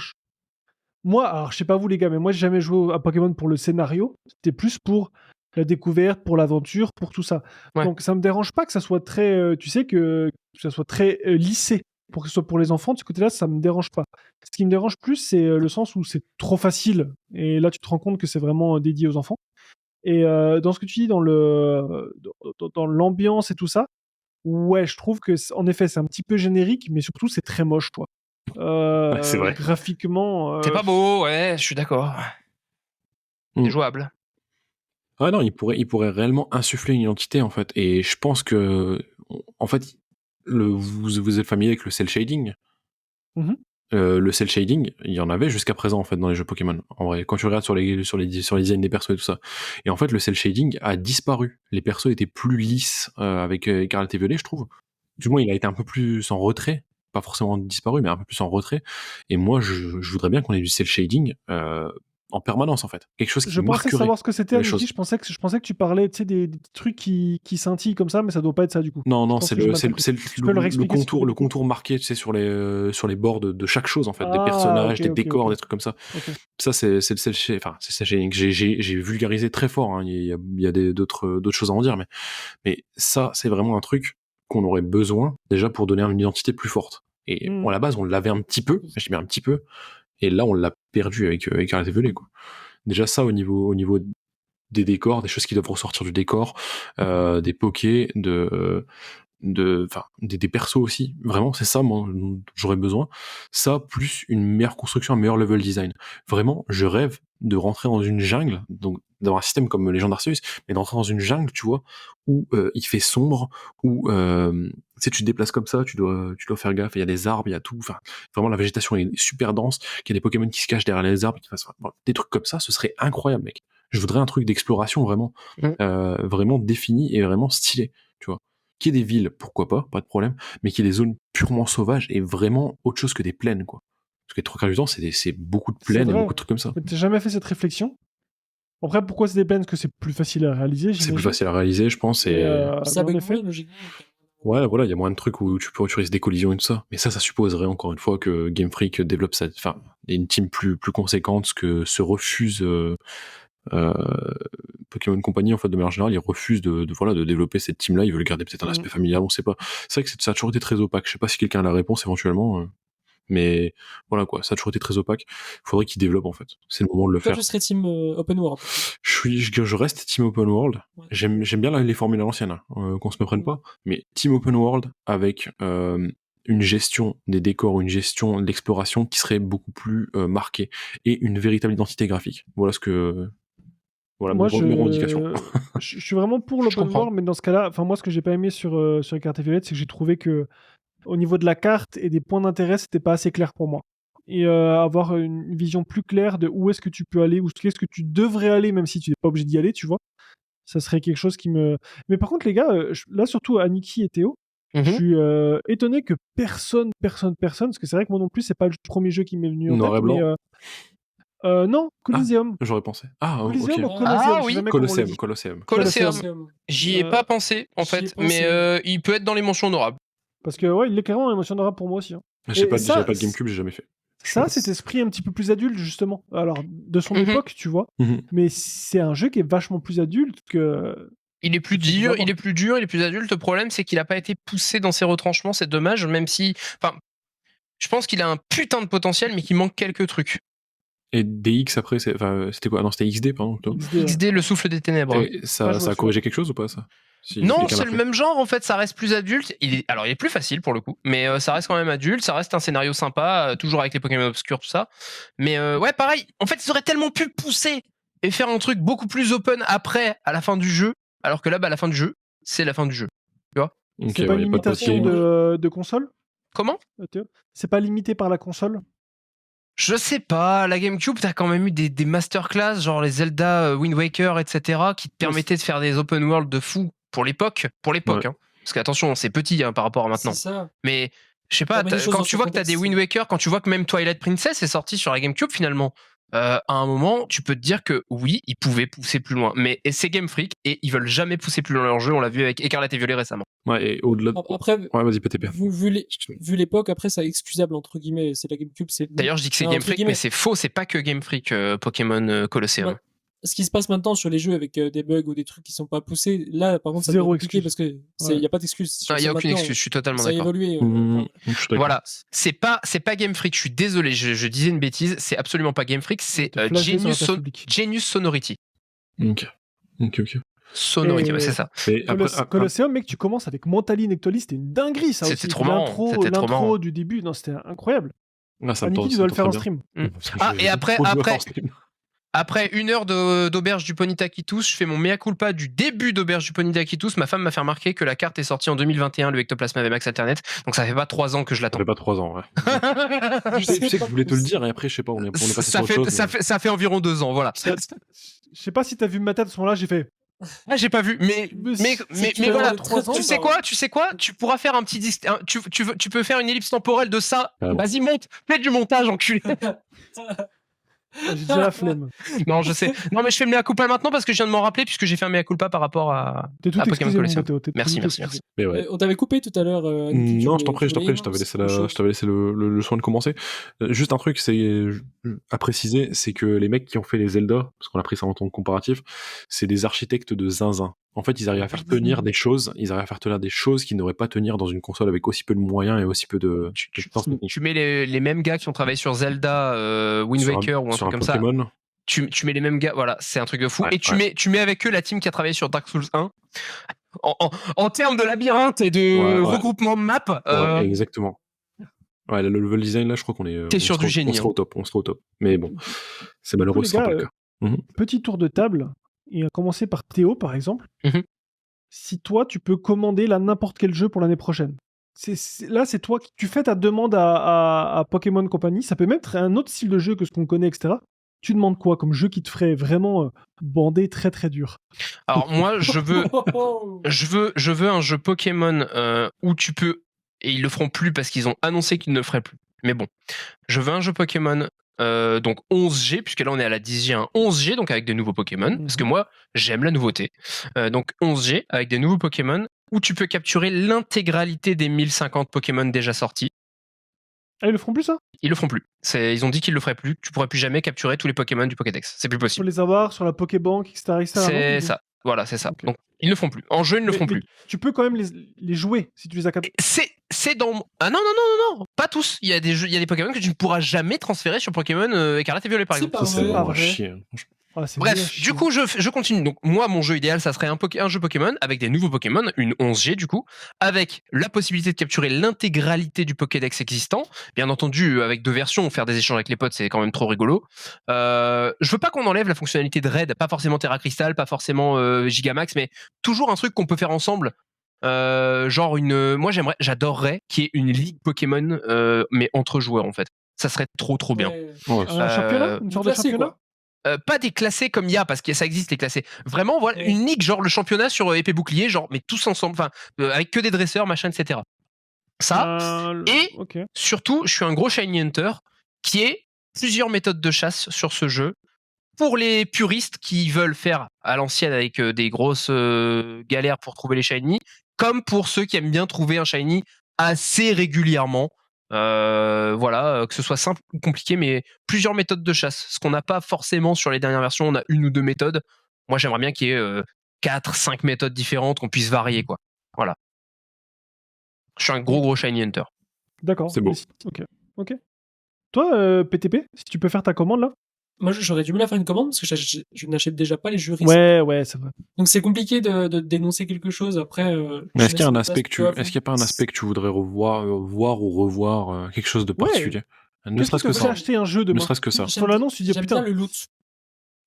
moi, alors je sais pas vous les gars, mais moi j'ai jamais joué à Pokémon pour le scénario. C'était plus pour la découverte, pour l'aventure, pour tout ça. Ouais. Donc ça me dérange pas que ça soit très, tu sais que ça soit très lissé pour que ce soit pour les enfants. De ce côté-là, ça me dérange pas. Ce qui me dérange plus, c'est le sens où c'est trop facile. Et là, tu te rends compte que c'est vraiment dédié aux enfants. Et dans ce que tu dis, dans l'ambiance et tout ça, ouais, je trouve que en effet, c'est un petit peu générique, mais surtout c'est très moche, quoi. C'est vrai. Graphiquement, C'est pas beau, ouais, je suis d'accord. Mm. C'est jouable. Ah non, il pourrait réellement insuffler une identité, en fait. Et je pense que, en fait, vous êtes familier avec le cel shading. Mhm. Le cel shading, il y en avait jusqu'à présent, en fait, dans les jeux Pokémon. En vrai, quand tu regardes sur les designs des persos et tout ça. Et en fait, le cel shading a disparu. Les persos étaient plus lisses avec Écarlate et Violet, je trouve. Du moins, il a été un peu plus en retrait. Pas forcément disparu, mais un peu plus en retrait. Et moi, je voudrais bien qu'on ait du cel shading en permanence, en fait. Quelque chose qui Je pensais marquerait savoir ce que c'était, les Aniki. choses. Je pensais que tu parlais, tu sais, des trucs qui scintillent comme ça, mais ça doit pas être ça du coup. Non, Je pense c'est que j'ai le, mal c'est le, compris. c'est le- Tu peux le réexpliquer, s'il te plaît, le du coup contour marqué, tu sais, sur les bords de chaque chose, en fait, des Ah, personnages, ok, des ok, décors, ok. des trucs comme ça. Ok. Ça, c'est le cel shading. Enfin, c'est cel shading. J'ai vulgarisé très fort, hein. Il y a d'autres choses à en dire, mais ça, c'est vraiment un truc qu'on aurait besoin, déjà, pour donner une identité plus forte. Et Mhm. à la base, on l'avait un petit peu, je dis bien un petit peu, et là, on l'a perdu avec Écarlate et Violet, quoi. Déjà, ça, au niveau des décors, des choses qui doivent ressortir du décor, des pokés, des persos aussi. Vraiment, c'est ça, moi, dont j'aurais besoin. Ça, plus une meilleure construction, un meilleur level design. Vraiment, je rêve de rentrer dans une jungle, donc d'avoir un système comme Légende Arceus, mais d'entrer dans une jungle, tu vois, où il fait sombre, où tu sais, tu te déplaces comme ça, tu dois faire gaffe, il y a des arbres, il y a tout, enfin, vraiment la végétation est super dense, qu'il y a des Pokémon qui se cachent derrière les arbres, des trucs comme ça, ce serait incroyable, mec. Je voudrais un truc d'exploration vraiment, vraiment défini et vraiment stylé, tu vois. Qu'il y ait des villes, pourquoi pas de problème, mais qu'il y ait des zones purement sauvages et vraiment autre chose que des plaines, quoi. Parce que les trois quarts du temps, c'est beaucoup de C'est plaines et vrai. beaucoup de trucs comme ça. Mais t'as jamais fait cette réflexion? Après, pourquoi c'est des plaines? Parce que c'est plus facile à réaliser, C'est plus j'imagine. facile à réaliser, je pense, Mais, et Ça mais en bug effet, moins, logiquement. ouais, voilà, il y a moins de trucs où tu risques des collisions et tout ça. Mais ça supposerait encore une fois que Game Freak développe une team plus conséquente, que se refuse Pokémon Company, en fait, de manière générale, ils refusent de développer cette team-là. Ils veulent garder peut-être un aspect familial, on sait pas. C'est vrai que ça a toujours été très opaque. Je sais pas si quelqu'un a la réponse éventuellement, mais voilà quoi, ça a toujours été très opaque. Faudrait qu'ils développent, en fait. C'est le moment de le Toi, faire. je serais team open world. Je reste Team Open World. Ouais. J'aime bien les formules à l'ancienne, qu'on se me prenne pas. Mais Team Open World avec une gestion des décors, une gestion de l'exploration qui serait beaucoup plus marquée et une véritable identité graphique. Voilà moi, mes revendications. je suis vraiment pour Je l'open comprends. world, mais dans ce cas-là, enfin moi, ce que j'ai pas aimé sur les cartes violettes, c'est que j'ai trouvé que au niveau de la carte et des points d'intérêt, c'était pas assez clair pour moi. Et avoir une vision plus claire de où est-ce que tu peux aller, où est-ce que tu devrais aller, même si tu n'es pas obligé d'y aller, tu vois. Ça serait quelque chose qui me. Mais par contre, les gars, là surtout Aniki et Théo, Mhm. je suis étonné que personne, parce que c'est vrai que moi non plus, c'est pas le premier jeu qui m'est venu en Noir tête. et blanc. Mais, non, Coliseum. J'aurais pensé. Ah, ok. Coliseum ou Ah, Colosseum, je sais oui. jamais comment on le dit. Colosseum. Colosseum. J'y ai Euh, pas pensé, en j'y ai fait, pensé. mais il peut être dans les mentions honorables. Parce que ouais, il est carrément émotionnera pour moi aussi. Hein. J'ai Et pas ça, de GameCube, j'ai jamais fait. Ça, cet esprit un petit peu plus adulte, justement. Alors, de son Mhm. époque, tu vois. Mhm. Mais c'est un jeu qui est vachement plus adulte que. Il est plus Faut dur, savoir. il est plus dur, il est plus adulte. Le problème, c'est qu'il a pas été poussé dans ses retranchements. C'est dommage, même si. Enfin, je pense qu'il a un putain de potentiel, mais qu'il manque quelques trucs. Et DX après, c'était quoi? Non, c'était XD, pardon. plutôt. XD, ouais. XD, le souffle des ténèbres. Et Pas ça joué a à corrigé quelque chose ou pas, ça? Non, quelqu'un c'est l'a le fait. même genre en fait, ça reste plus adulte. Alors il est plus facile pour le coup, mais ça reste quand même adulte, ça reste un scénario sympa, toujours avec les Pokémon obscurs, tout ça. Mais ouais, pareil, en fait ils auraient tellement pu pousser et faire un truc beaucoup plus open après, à la fin du jeu, alors que là, bah, à la fin du jeu, c'est la fin du jeu. Tu vois? Ok, C'est pas une y a pas de limitation post-game. de console, Comment? Théo? C'est pas limité par la console? Je sais pas, la GameCube, t'as quand même eu des masterclass, genre les Zelda, Wind Waker, etc., qui te permettaient de faire des open world de fou pour l'époque, Ouais. hein. Parce qu'attention, c'est petit hein, par rapport à maintenant. C'est ça. Mais je sais pas, Remet les choses quand dans tu son vois que t'as des contexte. Wind Waker, quand tu vois que même Twilight Princess est sorti sur la GameCube finalement, à un moment, tu peux te dire que oui, ils pouvaient pousser plus loin. Mais c'est Game Freak et ils veulent jamais pousser plus loin leur jeu. On l'a vu avec Écarlate et Violet récemment. Ouais, et au-delà de... Après, Ouais, vas-y, PTP. vu l'époque, après, ça est excusable, entre guillemets. C'est la GameCube, c'est. D'ailleurs, je dis que c'est Non, Game entre Freak, guillemets. mais c'est faux. C'est pas que Game Freak, Pokémon Colosseum. Ouais. Ce qui se passe maintenant sur les jeux avec des bugs ou des trucs qui sont pas poussés, là, par contre, ça Zéro devient compliqué excuse. parce que Ouais. il y a pas d'excuse. Il y a aucune excuse. Je suis totalement Ça a d'accord. évolué. Je suis d'accord. Voilà, c'est pas Game Freak. Je suis désolé, je disais une bêtise. C'est absolument pas Game Freak. C'est Te flasher sur la place Genius, publique. Genius Sonority. Ok. Sonority, Et- ouais, c'est ça. Mais après, Colosseum, mec, tu commences avec Mentally Nectoly, c'était une dinguerie, ça aussi. C'était trop marrant, c'était trop marrant. L'intro du début, non, c'était incroyable. ça me Aniki, tente, tu ça dois me le faire tente en très bien. stream. Ah, et après, Faut jouer en stream. Après 1 heure d'Auberge du Pony Taquitus, je fais mon mea culpa du début d'Auberge du Pony Taquitus. Ma femme m'a fait remarquer que la carte est sortie en 2021, le Ectoplasma VMAX Internet. Donc ça fait pas 3 ans que je Ça l'attends. fait pas 3 ans, ouais. Tu sais que je voulais te le dire et après, je sais pas, on est passé sur Ça autre chose. ça fait environ 2 ans, voilà. Je sais pas si t'as vu ma tête à ce moment-là, j'ai fait. Ah, j'ai pas vu, mais voilà. Tu sais quoi, tu pourras faire un petit tu peux faire une ellipse temporelle de ça. Ah bon. Vas-y, monte, fais du montage, enculé. J'ai déjà la flemme. Non, je sais. Non, mais je fais le mea culpa maintenant parce que je viens de m'en rappeler puisque j'ai fait un mea culpa par rapport à T'es tout Pokémon excusé, mon Colosseum. Théo. t'es Merci, tout merci, excusé. Mais ouais. On t'avait coupé tout à l'heure. Aniki, tu Non, je t'en voulais- prie, tu voulais je t'avais laissé, autre chose. je t'avais laissé le soin de commencer. Juste un truc, c'est à préciser, c'est que les mecs qui ont fait les Zelda, parce qu'on a pris ça en tant que comparatif, c'est des architectes de zinzin. En fait, ils arrivent à faire tenir des choses, qui n'auraient pas tenir dans une console avec aussi peu de moyens et aussi peu de puissance technique. Tu mets les mêmes gars qui ont travaillé sur Zelda, Wind Sur Waker ou un sur truc comme ça. Pokémon. Tu mets les mêmes gars, voilà, c'est un truc de fou. Ouais, Et tu mets avec eux la team qui a travaillé sur Dark Souls 1. En termes de labyrinthe et de Ouais. regroupement de map, Ouais, exactement. Ouais, le level design, là, je crois qu'on est. T'es on sur sera- du génie, On sera au top, Mais bon, c'est malheureux, les ce sera gars, pas le cas. Petit tour de table. Et à commencer par Théo, par exemple. Mhm. Si toi, tu peux commander là n'importe quel jeu pour l'année prochaine. Là, c'est toi qui tu fais ta demande à Pokémon Company. Ça peut même être un autre style de jeu que ce qu'on connaît, etc. Tu demandes quoi comme jeu qui te ferait vraiment bander très très dur? alors moi je veux un jeu Pokémon où tu peux, et ils le feront plus parce qu'ils ont annoncé qu'ils ne le feraient plus. Mais bon, je veux un jeu Pokémon donc 11G, puisque là on est à la 10G, un 11G, donc avec des nouveaux Pokémon, parce que moi j'aime la nouveauté. Donc 11G avec des nouveaux Pokémon où tu peux capturer l'intégralité des 1050 Pokémon déjà sortis. Ah, ils le feront plus, ça? Ils le feront plus. Ils ont dit qu'ils le feraient plus. Tu pourras plus jamais capturer tous les Pokémon du Pokédex. C'est plus Pour possible. les avoir sur la Pokébank, etc. C'est ça. Voilà, c'est ça. Ok. Donc ils ne le font plus. En jeu, ils ne le Mais- feront mais plus. Tu peux quand même les jouer si tu les as captés. C'est dans. Ah non, pas tous. Il y a des Pokémon que tu ne pourras jamais transférer sur Pokémon Écarlate et Violet par C'est exemple. pas Ça, c'est vrai. vraiment vrai. chier. Ah, c'est nul à Bref, chier. du coup, je continue. Donc, moi, mon jeu idéal, ça serait un jeu Pokémon avec des nouveaux Pokémon, une 11G du coup, avec la possibilité de capturer l'intégralité du Pokédex existant. Bien entendu, avec 2 versions, faire des échanges avec les potes, c'est quand même trop rigolo. Je veux pas qu'on enlève la fonctionnalité de raid, pas forcément Terra Crystal, pas forcément Gigamax, mais toujours un truc qu'on peut faire ensemble. Genre moi j'adorerais qu'il y ait une ligue Pokémon, mais entre joueurs en fait. Ça serait trop bien. Ouais. Ouais, Un championnat? Une sorte de Classé, championnat? quoi. pas des classés comme il y a, parce que ça existe les classés. Vraiment, voilà, Oui. une ligue, genre le championnat sur épée bouclier, genre, mais tous ensemble, enfin, avec que des dresseurs, machin, etc. Ça, et Ok. surtout, je suis un gros Shiny Hunter qui est plusieurs méthodes de chasse sur ce jeu. Pour les puristes qui veulent faire à l'ancienne avec des grosses galères pour trouver les shiny, comme pour ceux qui aiment bien trouver un shiny assez régulièrement. Voilà, que ce soit simple ou compliqué, mais plusieurs méthodes de chasse. Ce qu'on n'a pas forcément sur les dernières versions, on a une ou deux méthodes. Moi, j'aimerais bien qu'il y ait 4-5 méthodes différentes, qu'on puisse varier, quoi. Voilà. Je suis un gros Shiny Hunter. D'accord. C'est beau. Ok. Toi, PTP, si tu peux faire ta commande là. Moi, j'aurais du mal à faire une commande parce que je n'achète déjà pas les jeux Risk. Ouais, c'est vrai. Donc c'est compliqué de dénoncer quelque chose après. Mais est-ce qu'il y a un je aspect est-ce qu'il y a pas un aspect que tu voudrais voir ou revoir quelque chose de particulier? Ne Qu'est-ce qui serait-ce te que fait ça. acheter un jeu Ne demain? serait-ce que ça. Sur l'annonce, tu dis j'aime putain. bien le loot,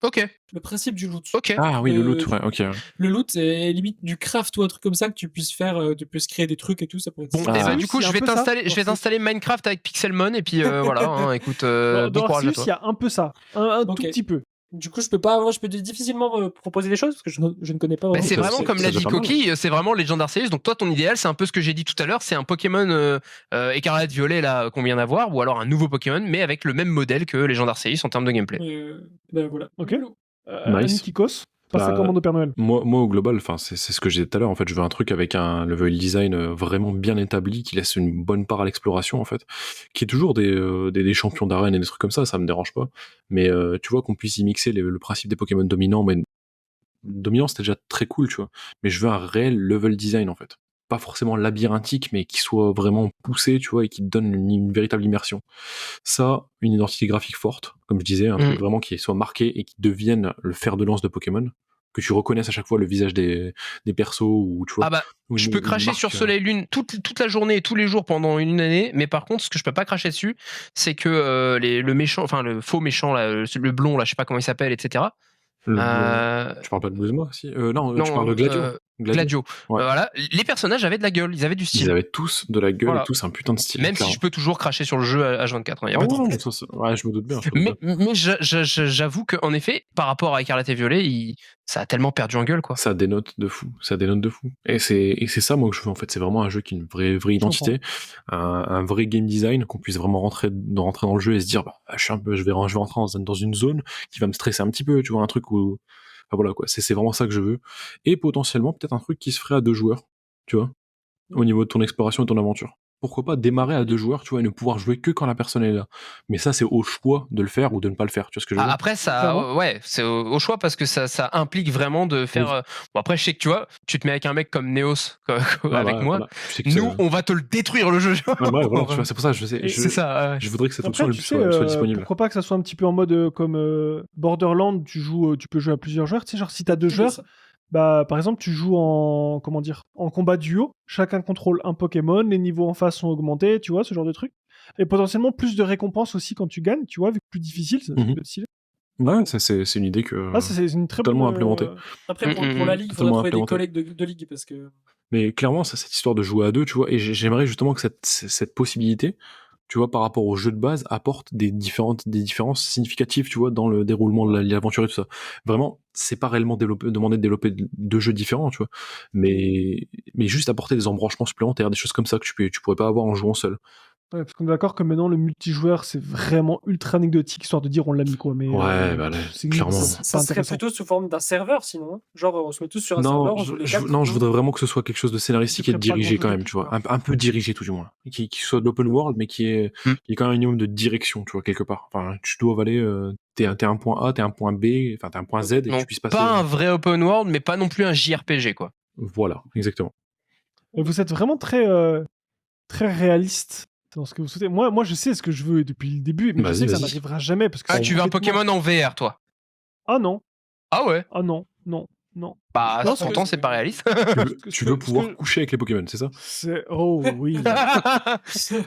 Ok, le principe du loot. ok. Ah oui, le loot, ouais, ok. Le loot, c'est limite du craft ou un truc comme ça que tu puisses faire, tu puisses créer des trucs et tout, ça pourrait être Bon, sympa. et Ah. bah du coup, Il y a je un vais peu ça. t'installer, je vais t'installer Minecraft avec Pixelmon et puis voilà. Hein, écoute, bon Dans courage à Arceus, toi. il y a un peu ça. Un tout Ok. petit peu. Du coup, je peux difficilement proposer des choses parce que je ne connais pas. Bah, vraiment. c'est ça, vraiment c'est- comme ça l'a déjà dit pas mal. Coquille, c'est vraiment Legend Arceus. Donc toi, ton idéal, c'est un peu ce que j'ai dit tout à l'heure, c'est un Pokémon écarlate violet là qu'on vient d'avoir, ou alors un nouveau Pokémon, mais avec le même modèle que Legend Arceus en termes de gameplay. Ben voilà. Ok. Loulou. Nice. Nikikos, passe ta Bah, commande au Père Noël. Moi, au global, enfin, c'est ce que j'ai dit tout à l'heure. En fait, je veux un truc avec un level design vraiment bien établi, qui laisse une bonne part à l'exploration, en fait, qui est toujours des champions d'arène et des trucs comme ça me dérange pas. Mais tu vois, qu'on puisse y mixer le principe des Pokémon dominants, mais dominant, c'était déjà très cool, tu vois. Mais je veux un réel level design, en fait. Pas forcément labyrinthique, mais qui soit vraiment poussé, tu vois, et qui te donne une véritable immersion. Ça, une identité graphique forte, comme je disais, un truc vraiment qui soit marqué et qui devienne le fer de lance de Pokémon, que tu reconnaisses à chaque fois le visage des persos, ou tu vois. Ah bah, ou je une- peux une cracher marque, sur Soleil Lune toute la journée et tous les jours pendant une année, mais par contre, ce que je peux pas cracher dessus, c'est que le méchant, enfin le faux méchant, là, le blond, là, je sais pas comment il s'appelle, etc. Tu parles pas de Guzma, si non, tu parles de Gladio. Gladio. Ouais. Voilà, les personnages avaient de la gueule, ils avaient du style. Ils avaient tous de la gueule Voilà. et tous un putain de style. Même si clairement. je peux toujours cracher sur le jeu à H24, il y a Ah pas de ouais, problème. ouais, je me doute bien. je me doute Mais, bien. mais j'avoue qu'en effet, par rapport à Écarlate et Violet, ça a tellement perdu en gueule, quoi. Ça dénote de fou. Et c'est ça, moi, que je veux, en fait. C'est vraiment un jeu qui a une vraie identité, un vrai game design, qu'on puisse vraiment rentrer dans le jeu et se dire, bah, je vais rentrer dans une zone qui va me stresser un petit peu, tu vois, un truc où, enfin, voilà, quoi. C'est vraiment ça que je veux. Et potentiellement, peut-être un truc qui se ferait à 2 joueurs, tu vois, au niveau de ton exploration et ton aventure. Pourquoi pas démarrer à 2 joueurs, tu vois, et ne pouvoir jouer que quand la personne est là. Mais ça, c'est au choix de le faire ou de ne pas le faire, tu vois ce que je veux dire? Après, ça, Clairement. ouais, c'est au choix parce que ça implique vraiment de faire. Oui. Bon, après, je sais que tu vois, tu te mets avec un mec comme Neos Ah, avec bah, moi. voilà. Tu sais que Nous, on va te le détruire le jeu. Ah, ouais, voilà, tu vois, c'est pour ça, C'est ça. Ouais. je voudrais que cette Après, option tu sais, soit disponible. pourquoi pas que ça soit un petit peu en mode comme Borderlands, tu peux jouer à plusieurs joueurs. Tu sais, genre si t'as 2 joueurs, bah par exemple, tu joues en combat duo, chacun contrôle un Pokémon, les niveaux en face sont augmentés, tu vois, ce genre de truc. Et potentiellement plus de récompenses aussi quand tu gagnes, tu vois, vu que plus difficile, ça peut être stylé. Ouais, ça, c'est une idée que. Ah, c'est une très totalement bonne implémentée. Après, pour la ligue, il faudrait Totalement trouver des implémenté. collègues de ligue parce que. Mais clairement, ça, cette histoire de jouer à 2, tu vois, et j'aimerais justement que cette possibilité, tu vois, par rapport au jeu de base, apporte des différences significatives, tu vois, dans le déroulement de l'aventure et tout ça. Vraiment, c'est pas réellement demander de développer 2 jeux différents, tu vois, mais juste apporter des embranchements supplémentaires, des choses comme ça que tu pourrais pas avoir en jouant seul. Ouais, parce qu'on est d'accord que maintenant le multijoueur c'est vraiment ultra anecdotique histoire de dire on l'a mis quoi, mais Ouais, bah, c'est clairement. c'est Ça pas serait intéressant. plutôt sous forme d'un serveur sinon. Hein. Genre, on se met tous sur un Non, serveur, on joue les 4. je voudrais vraiment que ce soit quelque chose de scénaristique Qui et de ferait pas dirigé grand-chose quand de même, plus, tu vois, quoi. un peu dirigé tout du moins, qui soit de l'open world, mais qui est quand même un minimum de direction, tu vois, quelque part. Enfin, tu dois aller, t'es un point A, t'es un point B, enfin t'es un point Z et que Donc, tu puisses passer. pas un vrai open world, mais pas non plus un JRPG, quoi. Voilà, exactement. Et vous êtes vraiment très réaliste dans ce que vous souhaitez. Moi, je sais ce que je veux depuis le début, mais je sais que ça n'arrivera jamais parce que Ah, c'est tu veux un complètement- Pokémon en VR, toi? Ah non, Ah ouais. ah non. Bah, Non, 30 ans, c'est pas réaliste. Tu veux pouvoir coucher avec les Pokémon, c'est ça? Oh oui.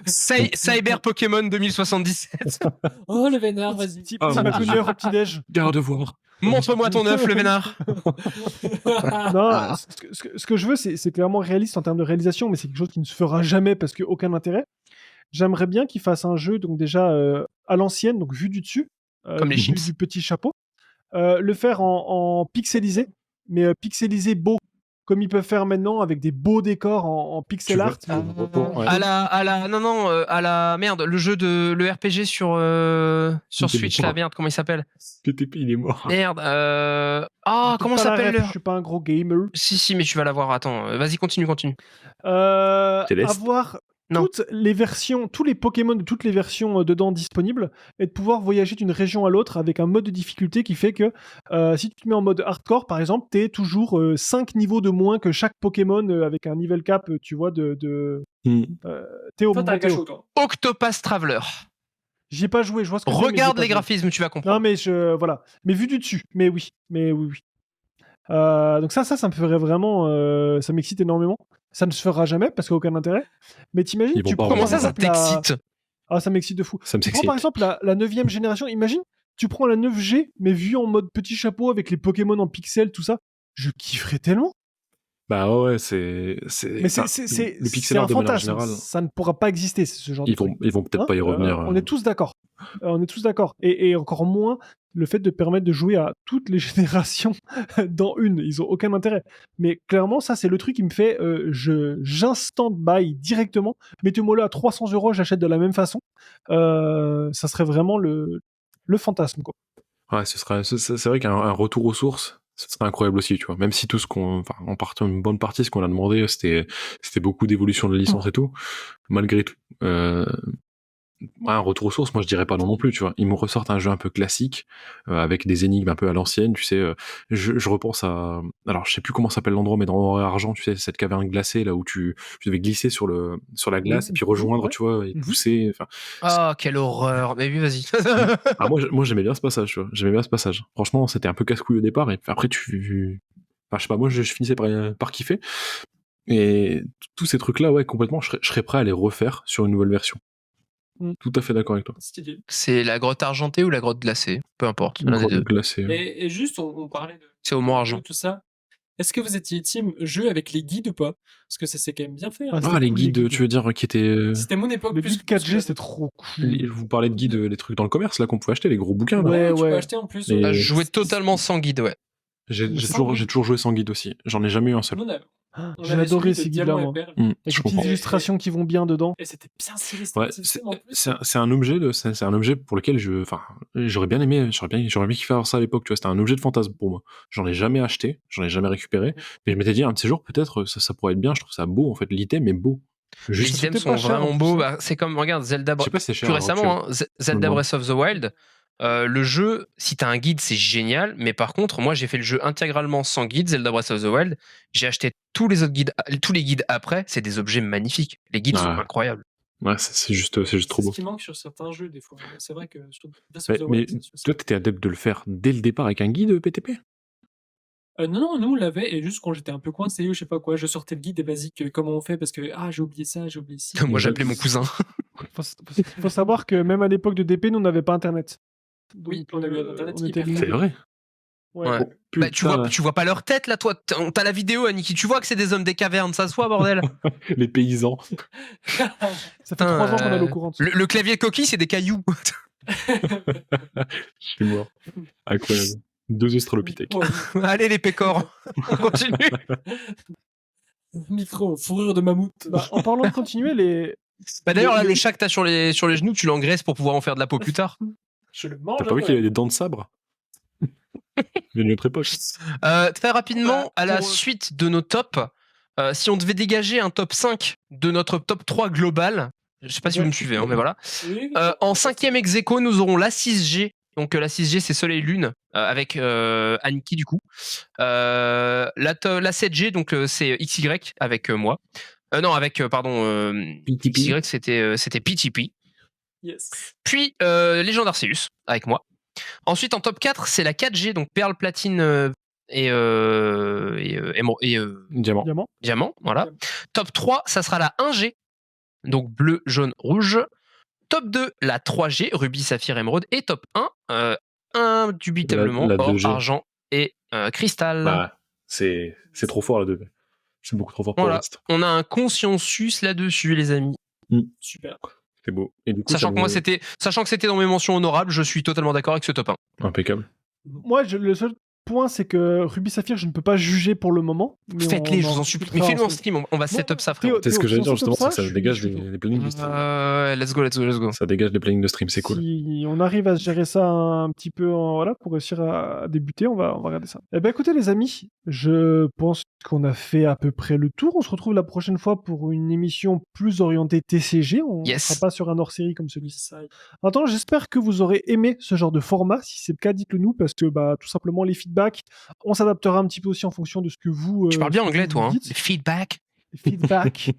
Cyber Pokémon 2077. Oh, le vénère, vas-y. Petit Ah, mon McDonald's Dieu. au petit-déj. Garde de voir. Montre-moi ton œuf, le vénard. Non, ce que je veux, c'est clairement réaliste en termes de réalisation, mais c'est quelque chose qui ne se fera jamais parce qu'il n'y a aucun intérêt. J'aimerais bien qu'ils fassent un jeu, donc déjà à l'ancienne, donc vu du dessus, Comme les vu chips. du petit chapeau, le faire en pixelisé, mais pixelisé beau, comme ils peuvent faire maintenant avec des beaux décors en pixel art. À la merde, le jeu le RPG sur Switch là, merde, comment il s'appelle? PTP, il est mort. Merde, J'ai comment pas la s'appelle ref, je suis pas un gros gamer. Si, mais tu vas l'avoir. Attends, vas-y, continue. Céleste. Avoir Non. toutes les versions, tous les Pokémon de toutes les versions dedans disponibles, et de pouvoir voyager d'une région à l'autre avec un mode de difficulté qui fait que si tu te mets en mode hardcore, par exemple, t'es toujours 5 niveaux de moins que chaque Pokémon avec un level cap, tu vois, t'es au Toi, t'as un monté cachot, haut. Oh. toi. Octopath Traveler. J'y ai pas joué, je vois ce que c'est, mais Regarde j'ai les pas joué. graphismes, tu vas comprendre. Non, mais voilà. Mais vu du dessus, mais oui. Donc ça me ferait vraiment, ça m'excite énormément. Ça ne se fera jamais parce qu'il n'y a aucun intérêt. Mais t'imagines, Ils vont tu pas prends Comment par ça exemple la- t'excite? Ah, ça m'excite de fou. Ça me Tu prends par s'excite. exemple la 9e génération. Imagine, tu prends la 9G, mais vue en mode petit chapeau avec les Pokémon en pixels, tout ça. Je kifferais tellement. Bah ouais, c'est. Mais enfin, c'est le pixel art un de manière fantasme. générale. Ça ne pourra pas exister, ce genre de truc. Ils vont peut-être Hein pas y revenir. On est tous d'accord. Et encore moins le fait de permettre de jouer à toutes les générations dans une. Ils ont aucun intérêt. Mais clairement, ça, c'est le truc qui me fait. J'instant buy directement. Mettez-moi là à 300 €, j'achète de la même façon. Ça serait vraiment le fantasme, quoi. Ouais, c'est vrai qu'un retour aux sources, ce serait incroyable aussi, tu vois. Même si tout ce en partant une bonne partie, ce qu'on a demandé, c'était beaucoup d'évolution de la licence et tout. Malgré tout, un retour aux sources, moi je dirais pas non plus, tu vois. Ils me ressortent un jeu un peu classique, avec des énigmes un peu à l'ancienne, tu sais. Je repense à, alors je sais plus comment s'appelle l'endroit, mais dans Or et Argent, tu sais, cette caverne glacée là où tu devais glisser sur la glace et puis rejoindre, ouais. tu vois, et pousser. Enfin, Ah, quelle horreur. Mais oui, vas-y. moi j'aimais bien ce passage, tu vois. J'aimais bien ce passage. Franchement, c'était un peu casse-couille au départ, et après enfin, je sais pas, moi je finissais par kiffer. Et tous ces trucs-là, ouais, complètement, je serais prêt à les refaire sur une nouvelle version. Tout à fait d'accord avec toi. Stylé. C'est la grotte argentée ou la grotte glacée? Peu importe. Une L'un des grotte deux. glacée. Et juste, on parlait de C'est au Mont-Argent. tout ça. Est-ce que vous étiez team jeu avec les guides ou pas? Parce que ça c'est quand même bien fait. hein. Ah, Ah, c'était les cool, guides, tu veux dire, qui étaient... C'était mon époque. Le plus guide que 4G, c'était trop cool. Vous parlez de guides, les trucs dans le commerce, là, qu'on pouvait acheter, les gros bouquins, là. Ouais, tu peux ouais. acheter en plus. Mais- Je jouais totalement sans guide, ouais. J'ai Mais toujours joué sans guide aussi. J'en ai jamais eu un seul. On J'ai avait adoré celui de ces guides-là, Diamant et moi. Perle. Je Avec des comprends. petites illustrations qui vont bien dedans. Et c'était bien stylé. Ouais, c'est un objet c'est un objet pour lequel j'aurais bien aimé, j'aurais bien kiffé avoir ça à l'époque, tu vois. C'était un objet de fantasme pour moi. J'en ai jamais acheté, j'en ai jamais récupéré, mais je m'étais dit un de ces jours peut-être ça pourrait être bien. Je trouve ça beau en fait, l'item est beau. Les items c'était sont pas cher, vraiment en plus, beaux. hein. Bah, c'est comme, regarde, Zelda Je sais pas si c'est cher. plus à l'heure récemment, actuelle. Zelda Non. Breath of the Wild. Le jeu, si t'as un guide, c'est génial. Mais par contre, moi, j'ai fait le jeu intégralement sans guide, Zelda Breath of the Wild. J'ai acheté tous les guides après. C'est des objets magnifiques. Les guides sont incroyables. Ouais, c'est juste trop beau. C'est ce qui manque sur certains jeux des fois. C'est vrai que je trouve Breath of the Mais Wild, c'est toi, t'étais adepte de le faire dès le départ avec un guide PTP? non, nous on l'avait et juste quand j'étais un peu coincé ou je sais pas quoi, je sortais le guide des basiques, comment on fait parce que j'ai oublié ça, j'ai oublié ci. Moi, j'appelais mon cousin. Faut savoir que même à l'époque de DP, nous, on n'avait pas Internet. Oui, on a eu un Internet on était hyper limités. C'est vrai. Ouais. Ouais. Oh, Bah, tu vois pas leur tête là, toi. T'as la vidéo, Aniki. Tu vois que c'est des hommes des cavernes, ça se voit, bordel. Les paysans. Ça fait 3 ans qu'on a l'eau courante. Le clavier de coquille, c'est des cailloux. Je suis mort. Incroyable. 2 australopithèques. Ouais. Allez, les pécores. Continue. Micro, fourrure de mammouth. Bah, en parlant de continuer, Bah, d'ailleurs, là, le chat que t'as sur les genoux, tu l'engraisses pour pouvoir en faire de la peau plus tard. Je le mange. T'as pas vu qu'il avait des dents de sabre? De notre époque. Très rapidement, à la pour- suite de nos tops, si on devait dégager un top 5 de notre top 3 global, je sais pas si vous me suivez, hein, mais voilà. Oui. En 5e ex aequo, nous aurons la 6G. Donc la 6G, c'est Soleil Lune, avec Aniki du coup. La 7G, donc c'est XY avec moi. Non, avec, pardon, XY, c'était PTP. Yes. Puis Légendaire Arceus, avec moi. Ensuite, en top 4, c'est la 4G, donc Perle, Platine et Diamant. Diamant. Voilà. Top 3, ça sera la 1G, donc bleu, jaune, rouge. Top 2, la 3G, rubis, saphir, émeraude. Et top 1, indubitablement, La or, 2G. argent et cristal. Bah, c'est trop fort la 2. C'est beaucoup trop fort pour le Voilà. reste. On a un consensus là-dessus, les amis. Super. C'est beau. Et du coup, Sachant que moi, sachant que c'était dans mes mentions honorables, je suis totalement d'accord avec ce top 1. Impeccable. moi, le seul point, c'est que Ruby Saphir, je ne peux pas juger pour le moment. mais Faites-les, on je vous en supplie. Mais fais-le en stream, on va setup ça, frérot. C'est ce que j'allais dire si on justement, setup c'est que ça je dégage suis des plannings de stream. Let's go. Ça dégage des plannings de stream, c'est cool. Si on arrive à gérer ça un petit peu, voilà, pour réussir à débuter, on va regarder ça. Eh ben, écoutez, les amis, je pense qu'on a fait à peu près le tour. On se retrouve la prochaine fois pour une émission plus orientée TCG. On ne Yes. sera pas sur un hors-série comme celui-ci. Attends, j'espère que vous aurez aimé ce genre de format. Si c'est le cas, dites-le nous, parce que tout simplement les feedbacks, on s'adaptera un petit peu aussi en fonction de ce que vous. Tu parles bien ce que anglais, vous toi, hein. dites. Les feedbacks. Les feedbacks.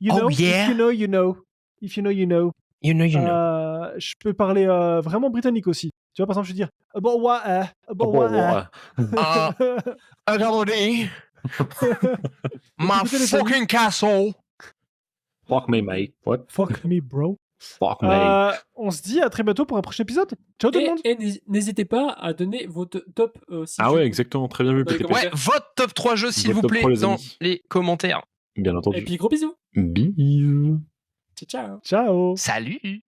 You Oh know, yeah. if you know, you know. If you know, you know. You know. Je peux parler vraiment britannique aussi. Tu vois, par exemple, je vais dire about what, Regardez. My Écoutez, les amis. fucking castle. Fuck me, mate. What? Fuck me, bro. Fuck me. On se dit à très bientôt pour un prochain épisode. Ciao tout le monde. Et n'hésitez pas à donner votre top aussi. Ah ouais, exactement, très bien vu, Dans les PTP. commentaires. Ouais, votre top 3 jeux, s'il Votre vous top plaît, 3, les dans amis. les commentaires. Bien entendu. Et puis gros bisous. Bisous. Ciao, ciao. Ciao. Salut.